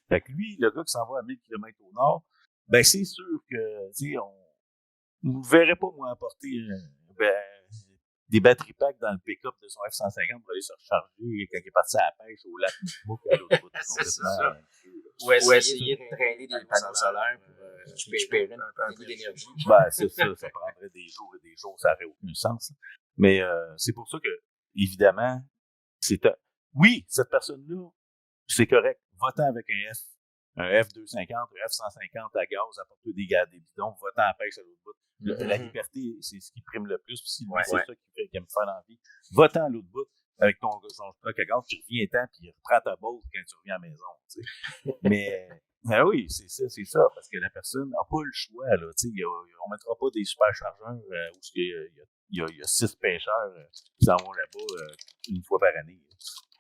Fait que lui, le gars qui s'en va à 1000 km au nord, ben c'est sûr que, tu sais, on ne verrait pas, moi, apporter des batteries packs dans le pick-up de son F-150 pour aller se recharger quand il est parti à la pêche au lac Moumouk à l'autre bout. C'est ça. Ou essayer de traîner des panneaux solaires pour récupérer un peu d'énergie. Ben, c'est ça prendrait des jours et des jours, ça n'aurait aucun sens. Mais c'est pour ça que, évidemment, oui, cette personne-là, c'est correct. Va-t'en avec un F-250, un F-150 à gaz, apporte-toi des bidons, va-t'en à pêche à l'autre bout. La liberté, c'est ce qui prime le plus. Puis si c'est ça qui aime faire dans la vie, va-t'en à l'autre bout avec ton truck à gaz, tu reviens-t'en, puis reprends ta bosse quand tu reviens à la maison. Tu sais. Mais oui, c'est ça, parce que la personne n'a pas le choix. Là, tu sais, on ne mettra pas des superchargeurs où il y a 6 pêcheurs qui s'en vont là-bas une fois par année.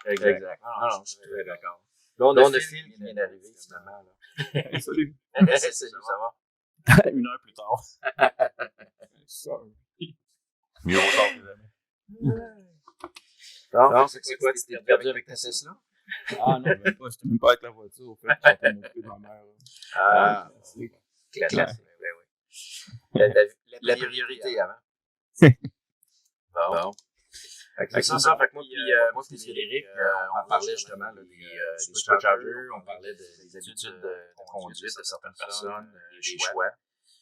Exact. Non, je suis très d'accord. Là, on a Phil qui vient d'arriver, finalement. Là. Salut. Salut, ça va? 1 heure plus tard. Mieux au tard que jamais. Non, c'est quoi, tu t'es perdu avec ta Tesla? Ah non, même pas, j'étais même pas avec la voiture, au fait, j'étais m'occuper de ma mère. Ah, c'est classique, oui. La priorité avant. Bon. C'est ça, fait que moi puis Frédéric, on parlait justement des superchargers, on parlait des habitudes de conduite de certaines personnes, des choix.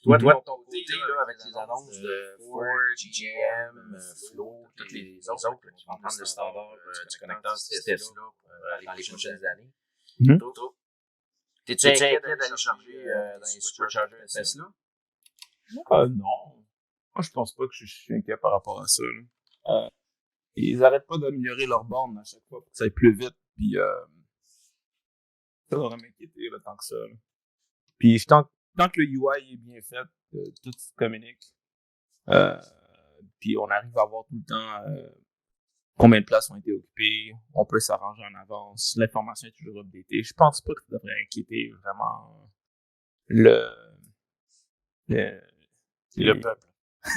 Toi, de ton côté, là, avec les annonces de Ford, GM, Flo, tous les autres qui vont prendre le standard du connecteur Tesla dans les prochaines années, t'es-tu inquiet d'aller charger dans les superchargers Tesla? Non. Moi, je pense pas que je suis inquiet par rapport à ça. Là. Ils arrêtent pas d'améliorer leurs bornes à chaque fois pour que ça aille plus vite. Puis, ça devrait m'inquiéter tant que ça. Là. Puis, tant que le UI est bien fait, tout se communique. Puis, on arrive à voir tout le temps combien de places ont été occupées. On peut s'arranger en avance. L'information est toujours updatée. Je pense pas que ça devrait inquiéter vraiment le peuple.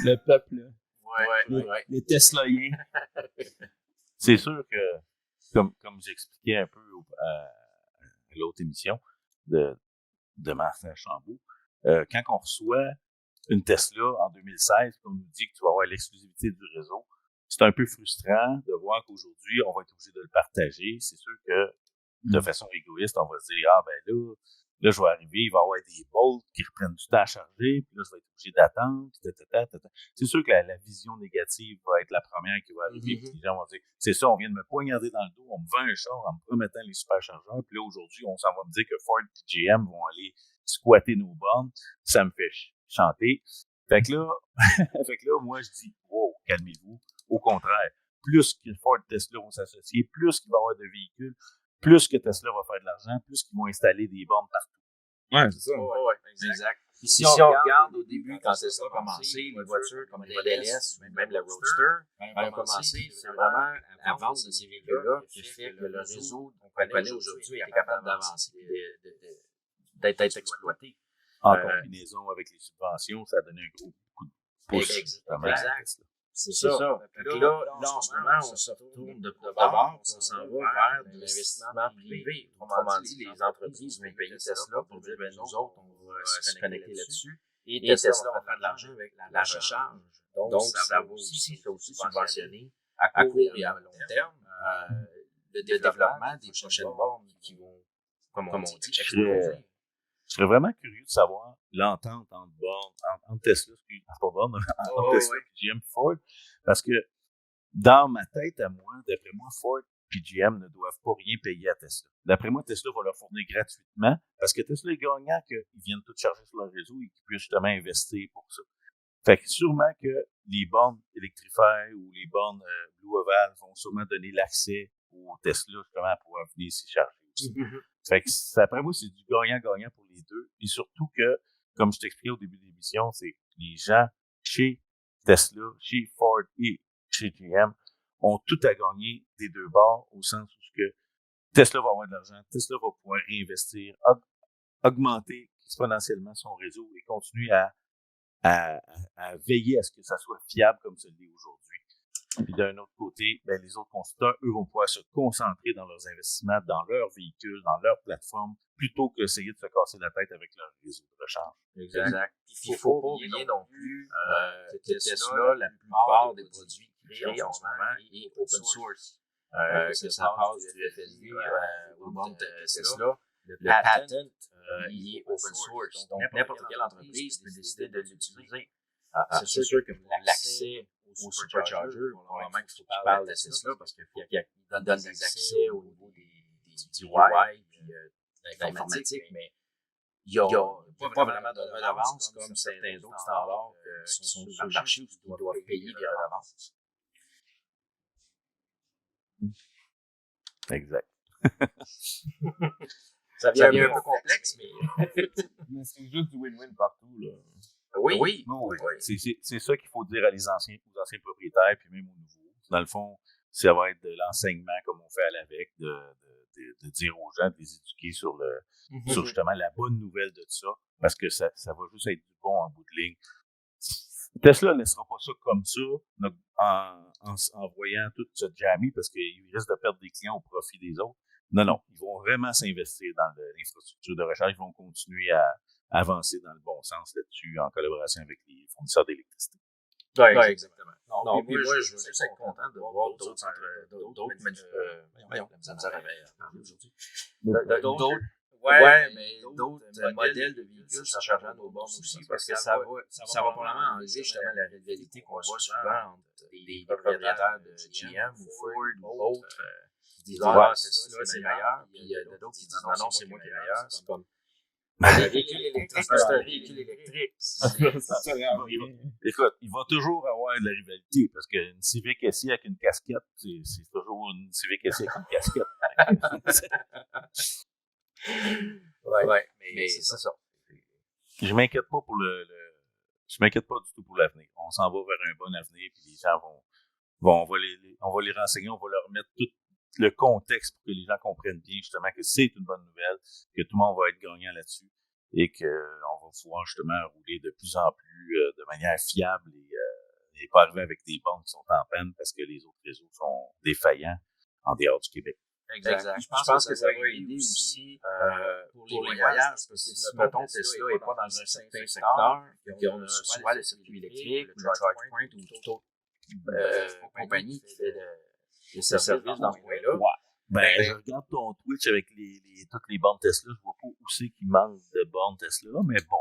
Le peuple, là. Ouais. Les Teslaïens. C'est sûr que, comme j'expliquais un peu à l'autre émission de Martin Chambault, quand on reçoit une Tesla en 2016, qu'on nous dit que tu vas avoir l'exclusivité du réseau, c'est un peu frustrant de voir qu'aujourd'hui, on va être obligé de le partager. C'est sûr que, de façon égoïste, on va se dire, ah, ben là, je vais arriver, il va y avoir des bolts qui reprennent du temps à charger, puis là, je vais être obligé d'attendre, puis C'est sûr que la vision négative va être la première qui va arriver, puis les gens vont dire, c'est ça, on vient de me poignarder dans le dos, on me vend un char en me promettant les superchargeurs, puis là, aujourd'hui, on s'en va me dire que Ford et GM vont aller squatter nos bornes, ça me fait chanter. Fait que là, moi, je dis, wow, calmez-vous. Au contraire, plus que Ford et Tesla vont s'associer, plus qu'il va y avoir de véhicules, plus que Tesla va faire de l'argent, plus qu'ils vont installer des bornes partout. Ouais, c'est ça. Ouais, exact. Puis si on regarde au début, quand Tesla a commencé, les voitures comme le Model S, même le Roadster, quand ils ont commencé, c'est vraiment la vente de ces véhicules-là qui fait que le réseau qu'on connaît aujourd'hui était capable d'avancer, d'être exploité. En combinaison avec les subventions, ça a donné un gros coup de pouce. Exact. C'est ça. Fait que là, en ce moment, on se retourne de bord, puis on s'en va vers de l'investissement privé. Autrement dit, les entreprises vont payer Tesla pour dire, ben, nous autres, on va se connecter là-dessus. Et Tesla va faire de l'argent avec la recharge. Donc, ça va aussi subventionner à court et à long terme le développement des prochaines bornes qui vont, comme on dit, exploser. Je serais vraiment curieux de savoir l'entente entre Tesla, entre Tesla et GM Ford, parce que dans ma tête à moi, d'après moi, Ford et GM ne doivent pas rien payer à Tesla. D'après moi, Tesla va leur fournir gratuitement, parce que Tesla est gagnant qu'ils viennent tout charger sur leur réseau et qu'ils puissent justement investir pour ça. Fait que sûrement que les bornes Electrify ou les bornes Blue Oval vont sûrement donner l'accès aux Tesla justement à pouvoir venir s'y charger aussi. Fait que, après moi, c'est du gagnant-gagnant pour les deux. Et surtout que, comme je t'expliquais au début de l'émission, c'est que les gens chez Tesla, chez Ford et chez GM ont tout à gagner des deux bords, au sens où que Tesla va avoir de l'argent, Tesla va pouvoir réinvestir, augmenter exponentiellement son réseau et continuer à veiller à ce que ça soit fiable comme ça l'est aujourd'hui. Puis d'un autre côté, ben, les autres constructeurs, eux, vont pouvoir se concentrer dans leurs investissements, dans leurs véhicules, dans leurs plateformes, plutôt qu'essayer de se casser la tête avec leur réseau de recharge. Exact. Puis il faut pas oublier non plus que Tesla, la plupart des produits qu'ils créent en ce moment est open source. Que ça passe du FSD au monde de Tesla. Le patent, il est open source. Donc, n'importe quelle entreprise peut décider de l'utiliser. C'est sûr que pour l'accès au supercharger, pour le moment qu'il faut qu'il parle de Tesla, parce qu'il donne des accès au niveau des UI puis de l'informatique, mais il n'y a pas vraiment de redevance comme certains autres standards qui sont sur le marché où ils doivent payer des redevances. Exact. Ça devient un peu complexe, mais c'est juste du win-win partout, là. Oui. C'est ça qu'il faut dire aux anciens propriétaires, puis même aux nouveaux. Dans le fond, ça va être de l'enseignement comme on fait à l'AVEC, de dire aux gens, de les éduquer sur justement la bonne nouvelle de ça, parce que ça va juste être du bon en bout de ligne. Tesla ne laissera pas ça comme ça, en voyant tout se jammer, parce qu'ils risquent de perdre des clients au profit des autres. Non, ils vont vraiment s'investir dans l'infrastructure de recharge, ils vont continuer à avancer dans le bon sens là-dessus, en collaboration avec les fournisseurs d'électricité. Oui, exactement. Non, puis moi, je veux juste être content de voir d'autres modèles de véhicules se chargeant à nos bornes aussi, parce que ça va probablement enlever justement la rivalité qu'on voit souvent entre des propriétaires de GM ou Ford ou autres qui disent c'est meilleur, puis il y a d'autres qui disent non, c'est moi qui est meilleur. C'est comme un véhicule électrique, c'est un véhicule électrique. Écoute, il va toujours avoir de la rivalité, parce qu'une Civic SI avec une casquette, c'est toujours une Civic SI avec une casquette. Ouais, mais c'est ça. Je m'inquiète pas je m'inquiète pas du tout pour l'avenir. On s'en va vers un bon avenir, puis les gens on va les renseigner, on va leur mettre tout le contexte pour que les gens comprennent bien justement que c'est une bonne nouvelle, que tout le monde va être gagnant là-dessus et qu'on va pouvoir justement rouler de plus en plus de manière fiable et pas arriver avec des bornes qui sont en panne parce que les autres réseaux sont défaillants en dehors du Québec. Exact. Je pense que ça va aider aussi pour les voyages, parce que si, mettons, Tesla n'est pas dans un certain secteur, puis qu'on a soit le circuit électrique, ou le ChargePoint, ou toute autre compagnie qui fait le service dans ce coin-là. Ben, je regarde ton Twitch avec toutes les bornes Tesla, je vois pas où c'est qu'il manque de bornes Tesla, mais bon,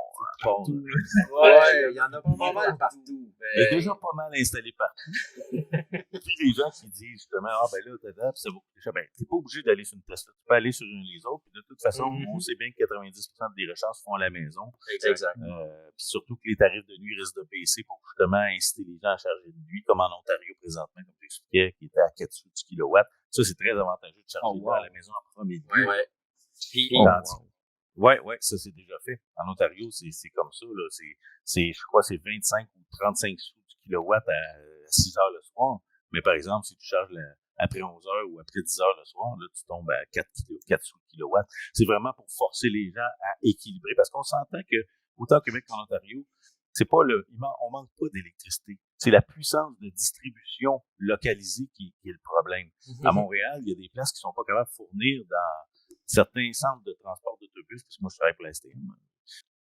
il y en a pas mal partout. Il y a déjà pas mal installé partout. Puis les gens qui disent justement, ben là, ça va coûter cher. Ben, t'es pas obligé d'aller sur une Tesla, tu peux aller sur une des autres, puis de toute façon, on sait bien que 90% des recharges se font à la maison. Exact. Puis surtout que les tarifs de nuit risquent de baisser pour justement inciter les gens à charger de nuit, comme en Ontario présentement, comme tu expliquais, qui était à 4 sous du kilowatt. Ça, c'est très avantageux de charger à la maison en premier lieu. Ouais, ça c'est déjà fait. En Ontario, c'est comme ça, là. Je crois, c'est 25 ou 35 sous du kilowatt à 6 heures le soir. Mais par exemple, si tu charges après 11 heures ou après 10 heures le soir, là, tu tombes à 4 sous le kilowatt. C'est vraiment pour forcer les gens à équilibrer. Parce qu'on s'entend que, autant au Québec qu'en Ontario, c'est pas on manque pas d'électricité. C'est la puissance de distribution localisée qui est le problème. À Montréal, il y a des places qui sont pas capables de fournir dans certains centres de transport d'autobus, parce que moi, je travaille pour la STM.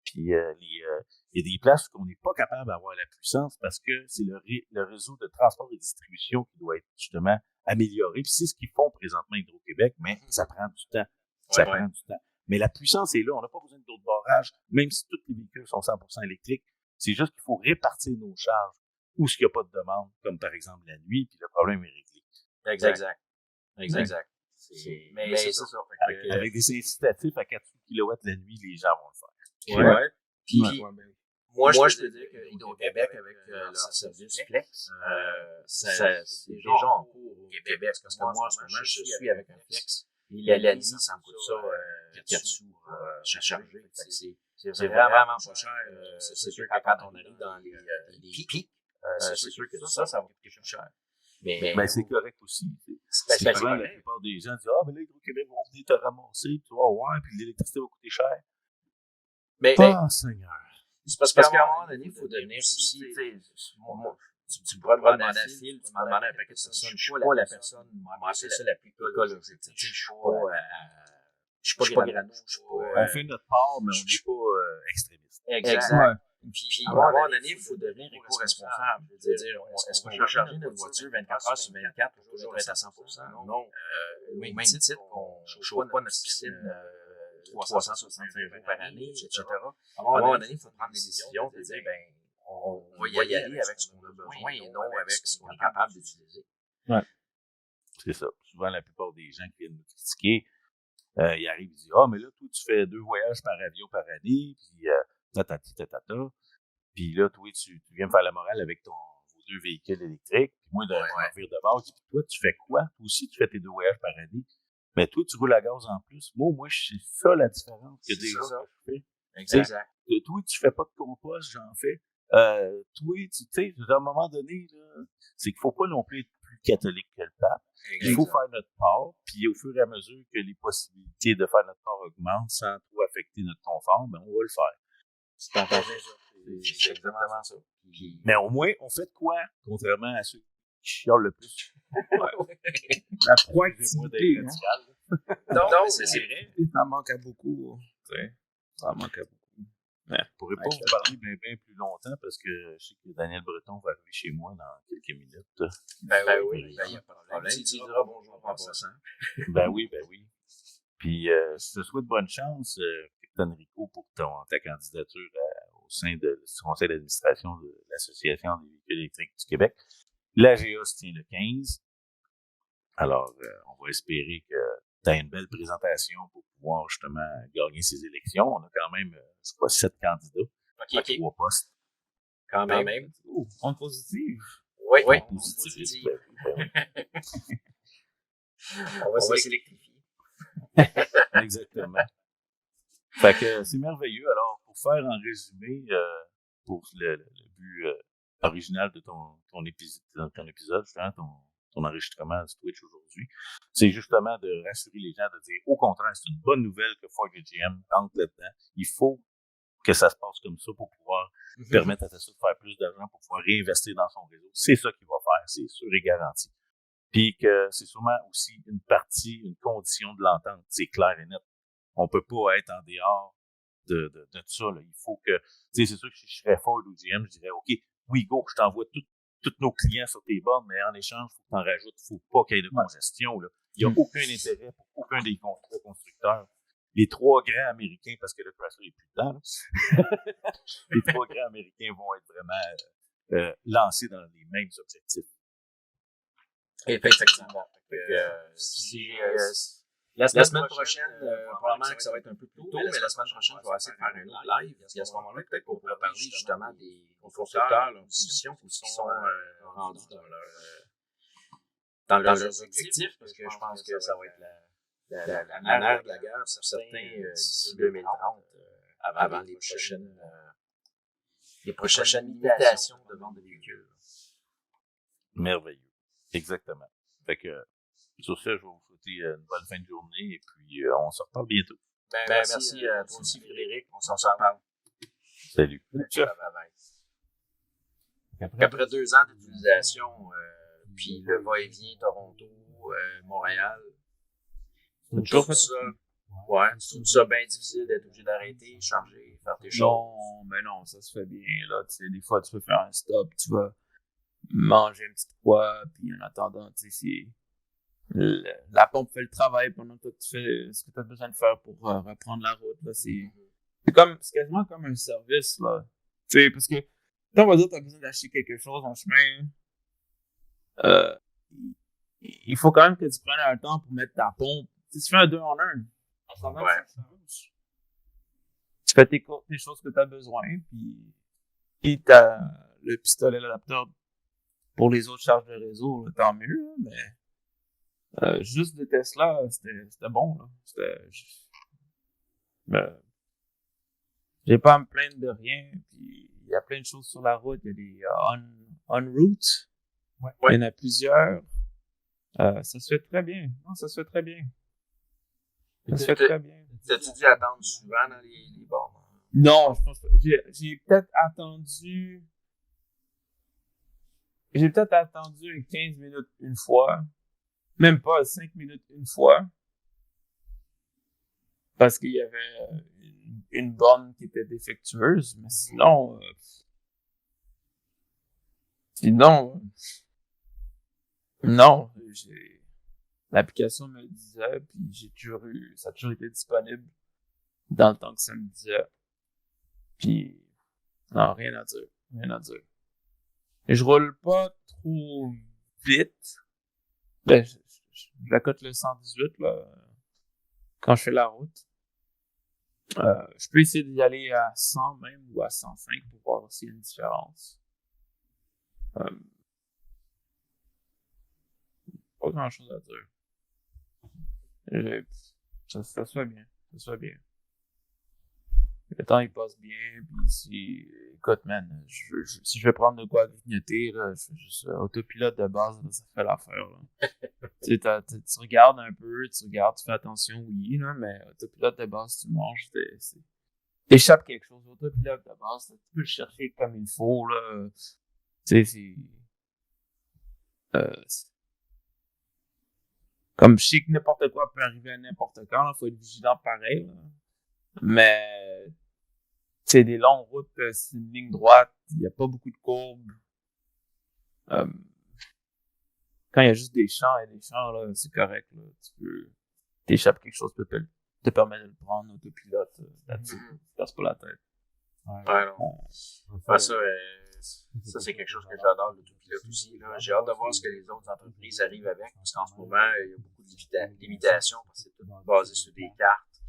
Puis, il y a des places où on n'est pas capable d'avoir la puissance parce que c'est le réseau de transport et distribution qui doit être justement amélioré. Puis, c'est ce qu'ils font présentement Hydro-Québec, mais ça prend du temps. Ça prend du temps. Mais la puissance est là. On n'a pas besoin d'autres barrages, même si tous les véhicules sont 100% électriques. C'est juste qu'il faut répartir nos charges où il n'y a pas de demande, comme par exemple la nuit, puis le problème est réglé. Exact. Mais c'est ça. Avec des incitatifs à 4 kW la nuit, les gens vont le faire. Ouais. Puis, moi, je peux dire que Hydro-Québec, avec leur service Flex, c'est déjà en cours au Québec. Parce que moi, en ce moment, je suis avec un Flex. Et la nuit, ça me coûte ça 4 sous charger. C'est vraiment pas cher. C'est sûr que quand on arrive dans les pics, c'est sûr que ça va coûter plus cher. Mais c'est correct aussi. C'est souvent, la plupart des gens disent, ben là, Hydro-Québec vont venir te ramasser, tu vas voir, puis l'électricité va coûter cher. Seigneur. C'est parce qu'à un moment donné, il faut devenir aussi, tu pourras demander à Phil, tu m'as demandé à un paquet de personnes, je suis pas la personne, moi, c'est ça la plus écologique. Je suis pas grano, on fait notre part, mais on n'est pas extrémiste. Exact. Puis, à un moment donné, il faut devenir éco-responsable. C'est-à-dire, est-ce qu'on va charger notre voiture 24 heures sur 24 pour toujours être à 100%? Non. Au même titre qu'on ne chauffe pas notre piscine 365 jours par année, etc. À un moment donné, il faut prendre des décisions et dire, on va y aller avec ce qu'on a besoin et non avec ce qu'on est capable d'utiliser. Ouais. C'est ça. Souvent, la plupart des gens qui viennent nous critiquer, ils arrivent et disent, mais là, toi, tu fais 2 voyages par avion par année, puis puis là, toi, tu viens me faire la morale avec vos 2 véhicules électriques, puis moi, de m'envire de base, puis toi, tu fais quoi? Toi aussi, tu fais tes 2 voyages par année. Mais toi, tu roules à gaz en plus. Moi, c'est ça la différence que déjà que je fais. Exact. Toi, tu fais pas de compost, j'en fais. Toi, tu sais, à un moment donné, là, c'est qu'il faut pas non plus être plus catholique que le pape. Il faut faire notre part, puis au fur et à mesure que les possibilités de faire notre part augmentent sans trop affecter notre confort, on va le faire. C'est exactement ça. Mais au moins, on fait de quoi, contrairement à ceux qui chiolent le plus. La proactivité. Non, mais c'est vrai. Ça manque à beaucoup. Ça manque à beaucoup. Je ne pourrais pas vous parler bien plus longtemps parce que je sais que Daniel Breton va arriver chez moi dans quelques minutes. Oui, il n'y a pas de problème. Tu diras bonjour en passant. Ben oui. Puis, je te souhaite bonne chance, Capitaine Rico, pour ta candidature au sein du conseil d'administration de l'Association des véhicules électriques du Québec. L'AGA se tient le 15. Alors, on va espérer que tu as une belle présentation pour pouvoir justement gagner ces élections. On a quand même, 7 candidats à 3 postes. Quand même. On est positif. Oui. Positif. On va s'électrifier. Exactement. Fait que c'est merveilleux. Alors, pour faire en résumé, pour le but original de ton épisode, justement, ton enregistrement du Twitch aujourd'hui, c'est justement de rassurer les gens, de dire, au contraire, c'est une bonne nouvelle que Ford et GM entrent là-dedans. Il faut que ça se passe comme ça pour pouvoir permettre à Tesla de faire plus d'argent, pour pouvoir réinvestir dans son réseau. C'est ça qu'il va faire, c'est sûr et garanti. Puis que c'est sûrement aussi une condition de l'entente. C'est clair et net. On peut pas être en dehors de tout ça, là. Il faut que, tu sais, c'est sûr que si je serais Ford ou GM, je dirais, OK, oui, go, je t'envoie tous nos clients sur tes bornes, mais en échange, faut que t'en rajoutes, faut pas qu'il y ait de congestion, là. Il y a aucun intérêt pour aucun des trois constructeurs. Les trois grands américains, parce que le Chrysler est plus dedans, là. Les trois grands américains vont être vraiment lancés dans les mêmes objectifs. Effectivement. La semaine prochaine, probablement que ça va être un peu plus tôt, mais la semaine prochaine, je vais essayer de faire un autre live. Puis à ce moment-là, peut-être qu'on pourra parler justement des constructeurs, leurs positions, où ils sont rendus dans leurs objectifs, parce que je pense que ça va être la manière de la guerre pour certains d'ici 2030, avant les prochaines limitations de vente de véhicules. Merveilleux. Exactement. Fait que, sur ce, je vais vous souhaiter une bonne fin de journée et puis on se reparle bientôt. Merci à toi aussi, Frédéric. On s'en reparle. Salut. Après 2 ans d'utilisation, puis le va-et-vient Toronto, Montréal, tu trouves ça bien difficile d'être obligé d'arrêter, charger, faire tes choses? Non, mais non, ça se fait bien, là. Tu sais, des fois, tu peux faire un stop, tu vas manger un petit quoi, puis en attendant, tu sais, la pompe fait le travail pendant que tu fais ce que tu as besoin de faire pour reprendre la route, là. C'est quasiment comme un service, là. Tu sais, parce que, quand on va dire que tu as besoin d'acheter quelque chose en chemin, il faut quand même que tu prennes un temps pour mettre ta pompe. Tu fais un 2 en 1. Tu fais tes choses que tu as besoin, puis t'as le pistolet, l'adapteur pour les autres charges de réseau, là, tant mieux, là, mais juste de Tesla, c'était bon, là. J'ai pas à me plaindre de rien, puis il y a plein de choses sur la route, il y a des on-route, il y en a plusieurs. Ça se fait très bien. Non, ça se fait très bien. Ça se fait très bien. T'as-tu dû attendre souvent dans les bornes? Non, je pense pas. J'ai peut-être attendu 15 minutes une fois. Même pas 5 minutes une fois. Parce qu'il y avait une borne qui était défectueuse. Mais sinon, non, l'application me le disait, puis ça a toujours été disponible dans le temps que ça me disait. Puis, non, rien à dire. Et je roule pas trop vite. Ben, je accote le 118, là, quand je fais la route. Je peux essayer d'y aller à 100 même, ou à 105 pour voir s'il y a une différence. Pas grand chose à dire. Ça se fait bien. Ça se fait bien. Le temps, il passe bien, puis écoute, man, si je vais prendre de quoi grignoter, là, je fais juste autopilote de base, là, ça fait l'affaire, là. Tu regardes un peu, tu fais attention, oui, là, mais autopilote de base, tu manges, t'échappes quelque chose. Autopilote de base, là, tu peux le chercher comme il faut, là. Tu sais, comme je sais que n'importe quoi peut arriver à n'importe quand, là, faut être vigilant pareil, là. Mais, c'est des longues routes, c'est une ligne droite, il n'y a pas beaucoup de courbes. Quand il y a juste des champs et des champs, là, c'est correct, là. T'échappes quelque chose, te permet de le prendre, autopilote, là-dessus. Tu te casses pas la tête. Ça, c'est quelque chose que j'adore, l'autopilote aussi, là. J'ai hâte de voir ce que les autres entreprises arrivent avec, parce qu'en ce moment, il y a beaucoup de limitations, parce que c'est tout basé sur des cartes.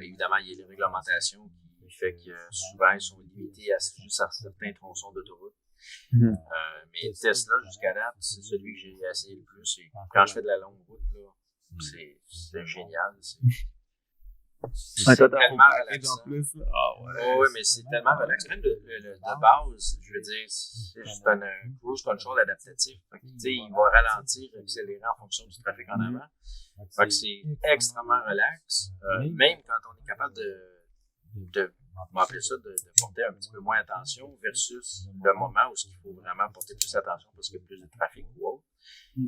Évidemment, il y a les réglementations qui fait que souvent, ils sont limités juste à certains tronçons d'autoroute. Mais Tesla, jusqu'à date, c'est celui que j'ai essayé le plus. Et quand je fais de la longue route, là, c'est génial. C'est tellement relaxant. Oui, mais c'est tellement relaxant. Même de base, je veux dire, c'est juste un cruise control adaptatif. Fait que, il va ralentir, accélérer en fonction du trafic en avant. Fait que c'est extrêmement relax. Même quand on est capable de porter un petit peu moins attention versus le moment où il faut vraiment porter plus attention parce qu'il y a plus de trafic ou autre.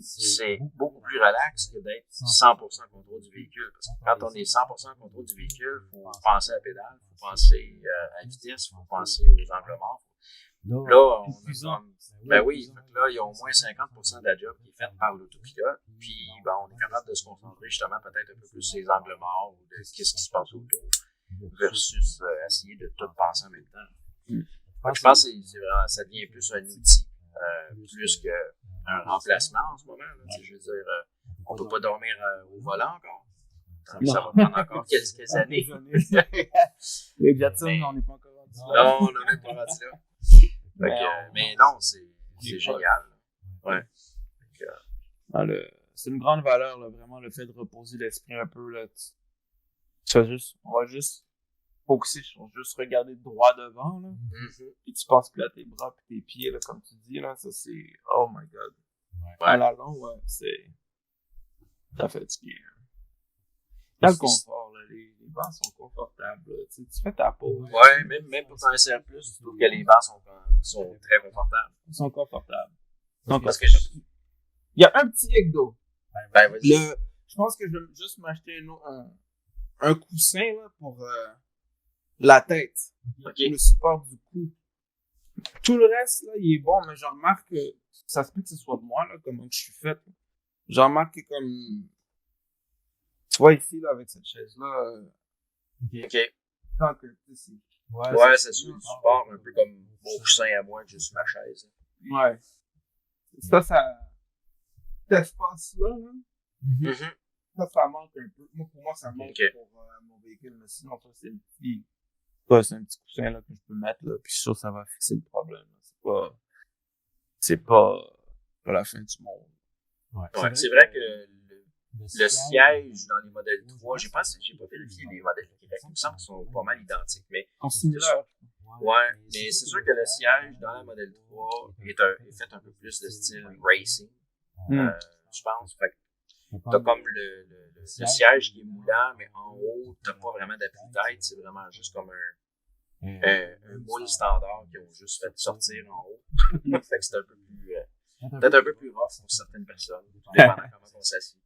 c'est beaucoup plus relax que d'être 100% contrôle du véhicule. Parce que quand on est 100% contrôle du véhicule, il faut penser à la pédale, il faut penser à la vitesse, il faut penser aux angles morts. Là, on est comme, ben oui, fait que là, il y a au moins 50% de la job qui est faite par l'autopilote, puis ben, on est capable de se concentrer justement peut-être un peu plus sur les angles morts ou de qu'est-ce qui se passe autour, versus essayer de tout penser en même temps. Donc, je pense que c'est vraiment, ça devient plus un outil, plus qu'un remplacement en ce moment. Là, je veux dire, on peut pas dormir au volant encore. Donc, ça va prendre encore quelques années. Les Jetsons, on n'est pas encore rendu là. Non, on n'en est pas rendu là. Mais non, c'est génial. Ouais. C'est une grande valeur, là, vraiment, le fait de reposer l'esprit un peu. Là, on va juste focuser sur juste regarder droit devant. Là, et tu passes plus à tes bras et tes pieds, là, comme tu dis. Là, ça, c'est... Oh my God. À la longue, ouais, c'est... Ça fait du bien. Il y a le confort, là, les bancs sont confortables. Tu fais ta pause. Ouais, même pour un CR+, je trouve que les bancs sont très confortables. Ils sont confortables. Donc, parce que il y a un petit ego. Ben, vas-y. Je pense que je vais juste m'acheter un coussin là, pour la tête. Okay. Le support du cou. Tout le reste, là, il est bon, mais je remarque que ça se peut que ce soit moi, là, comment que je suis fait. Je remarque que comme... Tu vois ici, là, avec cette chaise-là... OK. Tant que, ouais, c'est sûr, du support, un peu comme mon coussin à moi, que j'ai sur ma chaise. Ouais. Ça... Cet espace-là, là, ça manque un peu. Moi, pour moi, ça manque pour mon véhicule, mais sinon, ça, c'est un petit coussin, là, que je peux mettre, là, puis je suis sûr que ça va fixer le problème, là. C'est pas la fin du monde. Ouais, c'est vrai que le siège dans les modèles 3, j'ai pas vérifié les modèles Québec, il me semble qu'ils sont pas mal identiques, mais. En similaire. Ouais, mais c'est sûr que le siège dans la modèle 3 est fait un peu plus de style racing, je pense. Fait que t'as comme le siège qui est moulant, mais en haut, t'as pas vraiment d'appui-tête, c'est vraiment juste comme un moule standard qu'ils ont juste fait sortir en haut. Fait que c'est un peu plus, peut-être un peu plus rough pour certaines personnes, dépendant comment on s'assied.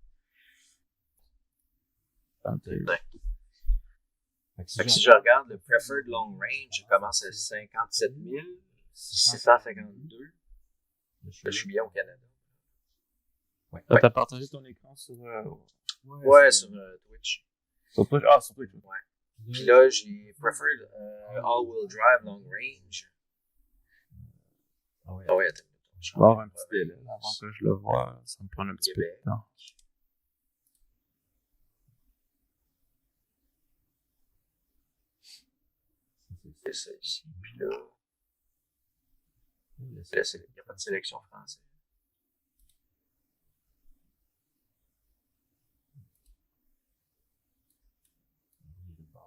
Fait que si je regarde le Preferred Long Range, je commence à 57 652. Là, je suis bien au Canada. T'as partagé ton écran sur... Ouais, sur Twitch. Sur Twitch? Ah, sur Twitch. Ouais. Puis là, j'ai Preferred All-Wheel Drive Long Range. Ah ouais, attends. Je vais avoir un petit délai. Avant que je le voie, ça me prend un petit peu de temps. C'est ça ici. Puis là, il n'y a pas de sélection française.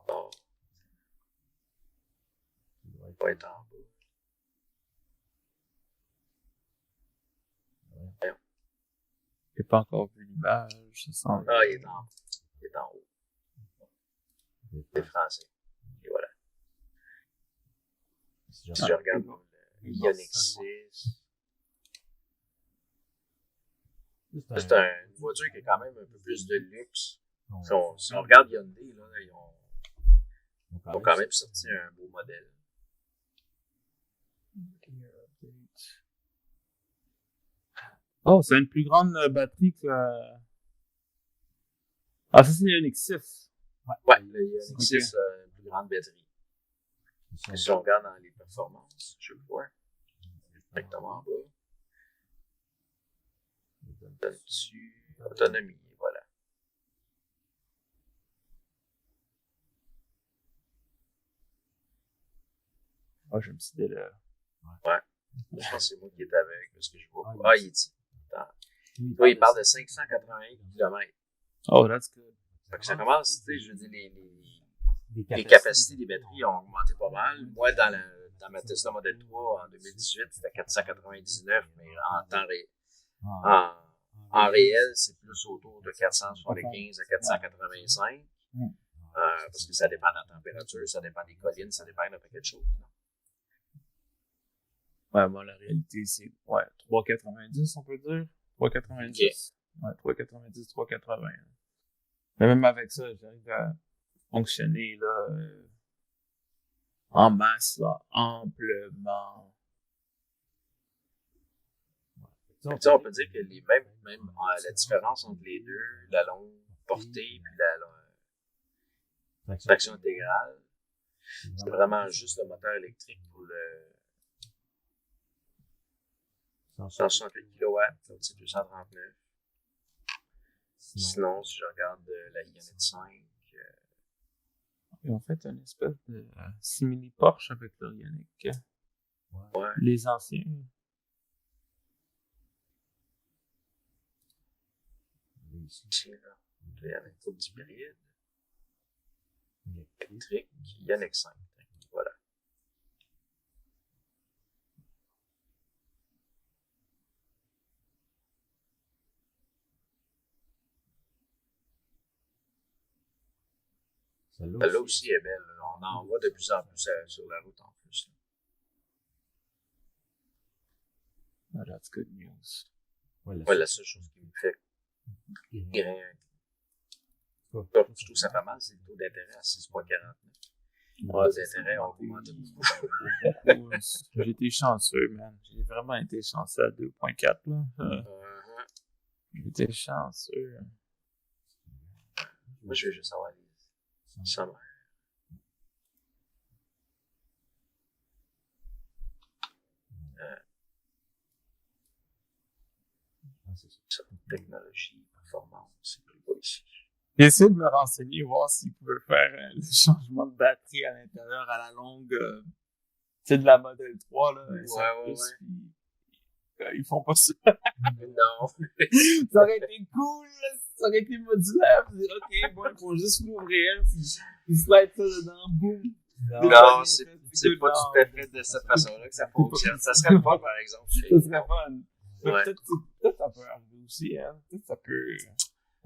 Bon. Il doit pas être en bas. J'ai pas encore vu l'image, ça semble. Ah, il est en haut. C'est français. Et voilà. Si je regarde le Ioniq 6, c'est une voiture qui a quand même un peu plus de luxe. Si on regarde Hyundai, là, ils ont quand même sorti un beau modèle. Oh, c'est une plus grande batterie que... Ah, ça, c'est l'Ioniq 6. Ouais, le Ioniq 6 a une plus grande batterie. Si on regarde dans les performances, je le vois. Directement en bas. Donne-tu autonomie, voilà. Ah, j'ai un petit délai. Ouais. Je pense que c'est moi qui est aveugle, parce que je vois pas. Ah, il est ici. Toi, il parle de 581 km. Oh, that's good. Fait que ça commence, tu sais, je veux dire, les capacités des batteries ont augmenté pas mal. Moi, dans ma Tesla Model 3 en 2018, c'était 499, mais en réel, c'est plus autour de 475 à 485. Parce que ça dépend de la température, ça dépend des collines, ça dépend d'un paquet de choses. Ouais, bon, la réalité, c'est 3,90, on peut dire. 3,90. Ouais, 3,90, 3,80. Mais même avec ça, j'arrive à fonctionner, là, en masse, là, amplement. On peut dire que la différence entre les deux, la longue portée puis la traction intégrale, c'est vraiment juste le moteur électrique pour le 168 kW, l'autre c'est 239. Sinon, si je regarde la Ionette 5, Ils ont fait une espèce de simili Porsche avec l'Orionic. ouais. Les anciens. Ici, là, Ionette coupe hybride, électrique, Ionette 5. Voilà. Celle-là aussi est belle. On en voit de plus en plus sur la route en plus. Oh, that's good news. Ouais, la seule chose qui me fait je trouve que ça fait mal, c'est le taux d'intérêt à 6,49. Le taux d'intérêt, on augmente beaucoup. J'ai été chanceux, man. J'ai vraiment été chanceux à 2,4, là. J'ai été chanceux. Moi, je veux juste avoir les sommaires. Technologie, performance, c'est plus bas ici. J'ai essayé de me renseigner, voir s'ils pouvaient faire le changement de batterie à l'intérieur à la longue, tu sais, de la Model 3, là. Ouais. Ils font pas ça. Non. Ça aurait été cool, là. Ça aurait été modulaire. Ok, bon, il faut juste l'ouvrir. Ils slide ça dedans, boum. Non, c'est pas tout à fait de cette façon-là que ça fonctionne. Ça serait le fun, par exemple. Ça serait fun. Ouais. Peut-être ça peut arriver aussi, hein. Peut-être ça peut...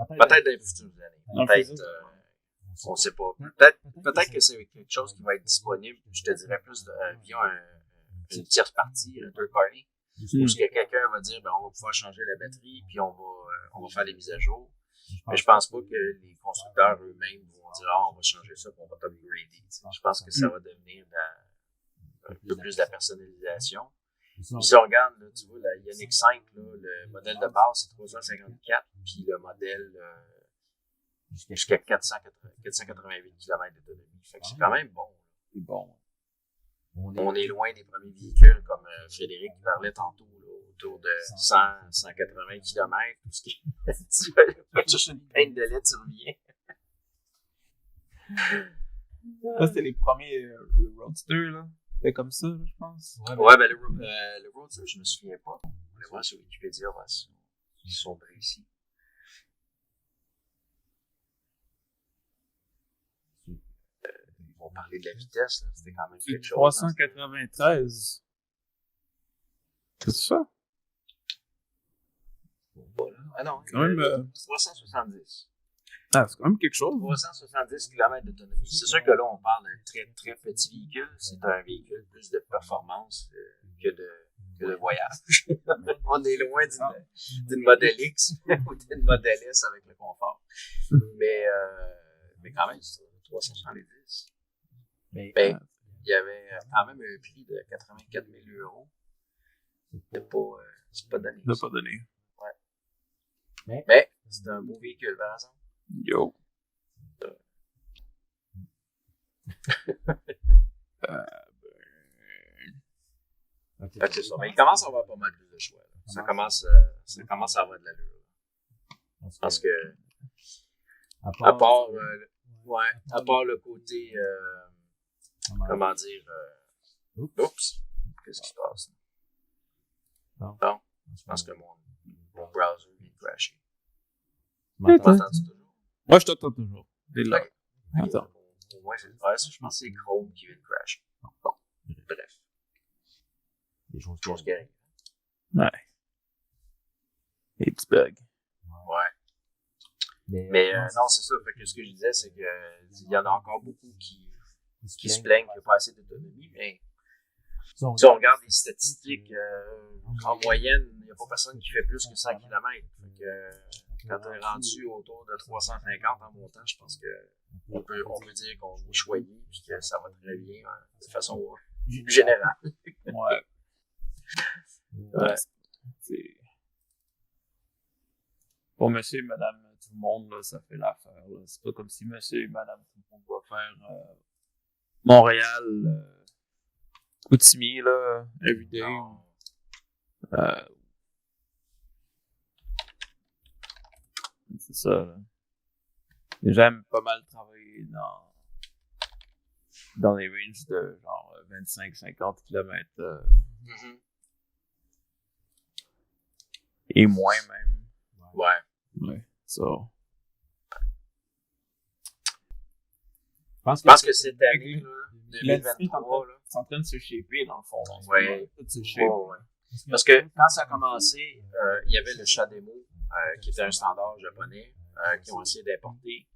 Peut-être dans les futures années. Peut-être, on sait pas. Peut-être que c'est quelque chose qui va être disponible, je te dirais plus via une tierce partie, un third party. Où quelqu'un va dire, on va pouvoir changer la batterie, puis on va faire les mises à jour. Mais je pense pas que les constructeurs eux-mêmes vont dire, on va changer ça, puis on va t'upgrader. Je pense que ça va devenir un peu plus de la personnalisation. Si on regarde, là, tu vois, la Ioniq 5, là, le modèle de base, c'est 354, puis le modèle jusqu'à 488 km d'autonomie. Fait que c'est quand même bon. C'est bon. On est loin des premiers véhicules, comme Frédéric parlait tantôt, là, autour de 100, 180 km, tout ce qui tu vas chercher une peine de lait, tu reviens. Ça, c'était les premiers, le Roadster, là. C'était comme ça, je pense. Ouais, ben le Roadster, je me souviens pas. On va voir sur Wikipédia, voir si ils sont précis. Ils vont parler de la vitesse, là. C'était quand même quelque chose. 393. C'est ça? Voilà. Ah non, quand même, 370. Ah, c'est quand même quelque chose. 370 km d'autonomie. C'est sûr que là, on parle d'un très, très petit véhicule. C'est un véhicule plus de performance que de voyage. On est loin d'une Model X ou d'une Model S avec le confort. Mais quand même, c'est 370. Ben, il y avait quand même un prix de 84 000 €. C'est pas donné. C'est pas donné. Ouais. Mais c'est un beau véhicule, par exemple. Yo. C'est ça. Mais il commence à avoir pas mal plus de choix. Ça commence à avoir de l'allure. Parce que, à part le côté, comment dire, oups, qu'est-ce qui se passe? Non, je pense que mon browser vient de crasher. M'entends-tu toujours? Moi, je t'entends toujours. T'es là. Okay. Attends. Au moins, je pense que c'est Chrome qui vient de crasher. Bon, bref. Des choses qui arrivent. Ouais. It's bug. Ouais. Mais non, c'est ça. Fait que ce que je disais, c'est que il y en a encore beaucoup qui se plaignent qu'il n'y a pas assez d'autonomie, mais Si on regarde les statistiques, en moyenne, il n'y a pas personne qui fait plus que 100 km. Fait que, quand tu es rendu autour de 350 en montant, je pense que on peut dire qu'on est choyé et que ça va très bien de façon générale. Ouais. C'est... Pour monsieur et madame tout le monde, là, ça fait l'affaire. Là. C'est pas comme si monsieur et madame tout le monde va faire Montréal, Outimi, là, everyday. C'est ça, là. J'aime pas mal travailler dans les ranges de genre 25-50 km. Et moins même. Ouais. So. Je pense que cette année, là, 2023, là, c'est en train de se shaper dans le fond. Ouais. Parce que quand ça a commencé, il y avait le Shademo, qui était un standard japonais, qui ont essayé d'importer.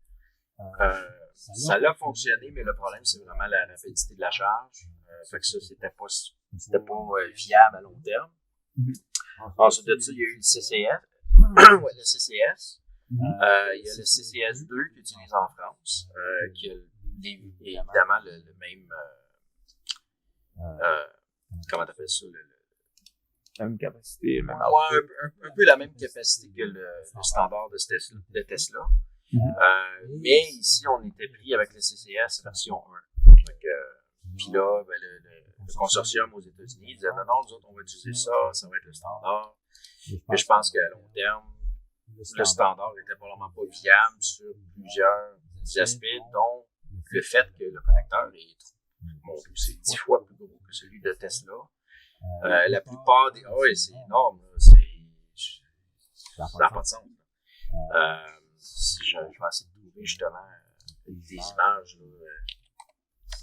Ça a fonctionné, mais le problème, c'est vraiment la rapidité de la charge. Fait que ça, c'était pas viable à long terme. Ensuite de ça, il y a eu le CCS. Le CCS. Il y a le CCS2 qui utilise en France, qui a évidemment le même... comment t'appelles ça? La même capacité, le même un peu la même capacité que le standard de Tesla. Mais ici, on était pris avec le CCS version 1. Puis là, ben, le consortium aux États-Unis disait non, nous autres, on va utiliser ça va être le standard. Mais je pense qu'à long terme, le standard n'était probablement pas viable sur plusieurs aspects, dont le fait que le connecteur est c'est 10 fois plus gros que celui de Tesla. La plupart des... c'est énorme. Ça n'a pas de sens. Je vais essayer de trouver justement des images.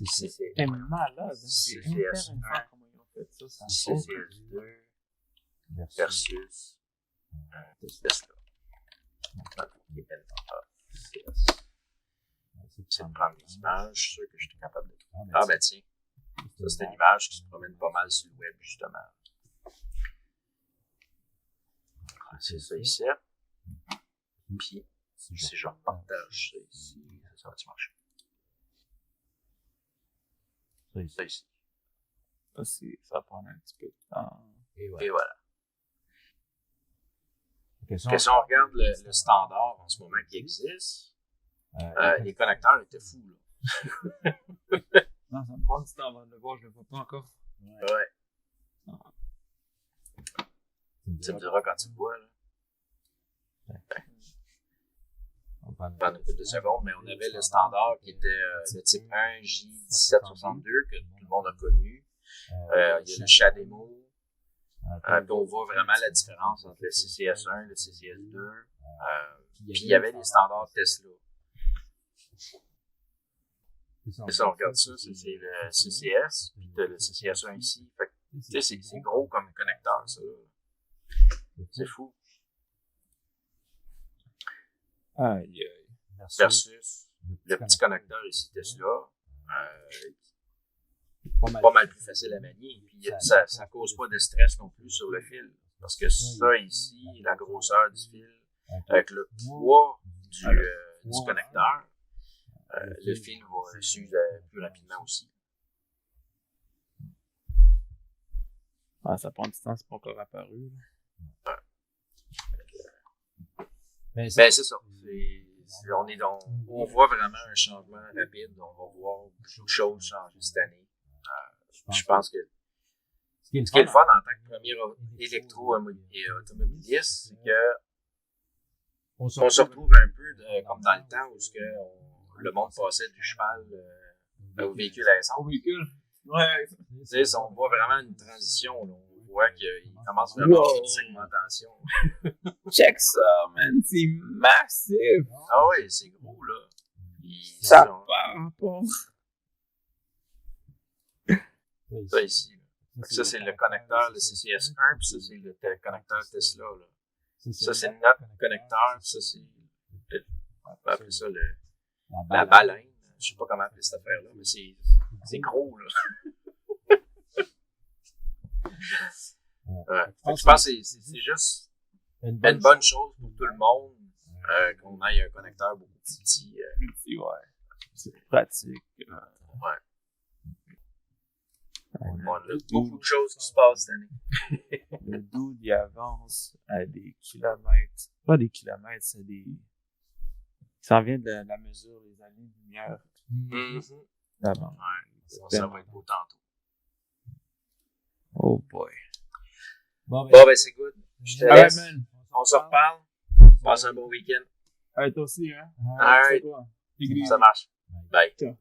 C'est malade. C'est intéressant comment ils ont fait ça. CCS2 versus Tesla. C'est de prendre des images. Je suis sûr que je suis capable de trouver. Ah ben tiens. Ça, c'est une image qui se promène pas mal sur le web, justement. C'est ça ici. Puis, si je repartage ça ici, ça va-tu marcher? Ça ici. Ça va prendre un petit peu de temps. Et voilà. Si on regarde le standard en ce moment qui existe, les connecteurs étaient fous, là. Non, ça me prend du temps avant de le voir, je le vois pas encore. Ouais. Tu me diras quand tu le vois, là. On va prendre une couple de secondes, mais on avait le standard qui était le type 1 J1762 que tout le monde a connu. Il y a le Shademo. Puis on voit vraiment la différence entre le CCS1 et le CCS2. Puis il y avait les standards Tesla. Et ça, on regarde ça, c'est le CCS, puis t'as le CCS1 ici. Fait que, tu sais, c'est gros comme connecteur, ça. C'est fou. Versus le petit connecteur ici, Tesla, pas mal plus facile à manier. Puis ça cause pas de stress non plus sur le fil. Parce que ça ici, la grosseur du fil, avec le poids du connecteur, le fil va s'user plus rapidement aussi. Ça prend du temps, c'est pas encore apparu. C'est ça. On voit vraiment un changement rapide. On va voir beaucoup de choses changer cette année. Je pense que ce qui est le fun en tant que premier électro-automobiliste, c'est que on se retrouve un peu comme dans le temps où le monde passait du cheval au véhicule à essence. Ouais. On voit vraiment une transition. Là. On voit qu'il commence vraiment à avoir une segmentation. Check ça, man. C'est massif. Ah oui, c'est gros, là. Ça part pas. Ça ici. Là. Ça, c'est le connecteur, le CCS1, puis ça, c'est le connecteur Tesla. Là. Ça, c'est notre connecteur, puis ça, c'est on va appeler ça la baleine. Je sais pas comment appeler cette affaire-là, mais c'est gros, là. Ouais. Je pense que c'est juste une bonne chose pour tout le monde qu'on ait un connecteur beaucoup plus petit. Ouais. C'est pratique. Ouais. On a beaucoup de choses qui se passent cette année. Le dude, il avance à des kilomètres. Pas des kilomètres, c'est des... Il s'en vient de la mesure, les années de lumière. D'avant. Ouais. Ça va être beau tantôt. Oh boy. Bon, ben c'est good. Je te laisse. Man. On se reparle. Passe un bon week-end. Toi aussi, hein? Alright. Ça marche. Bye. Ciao.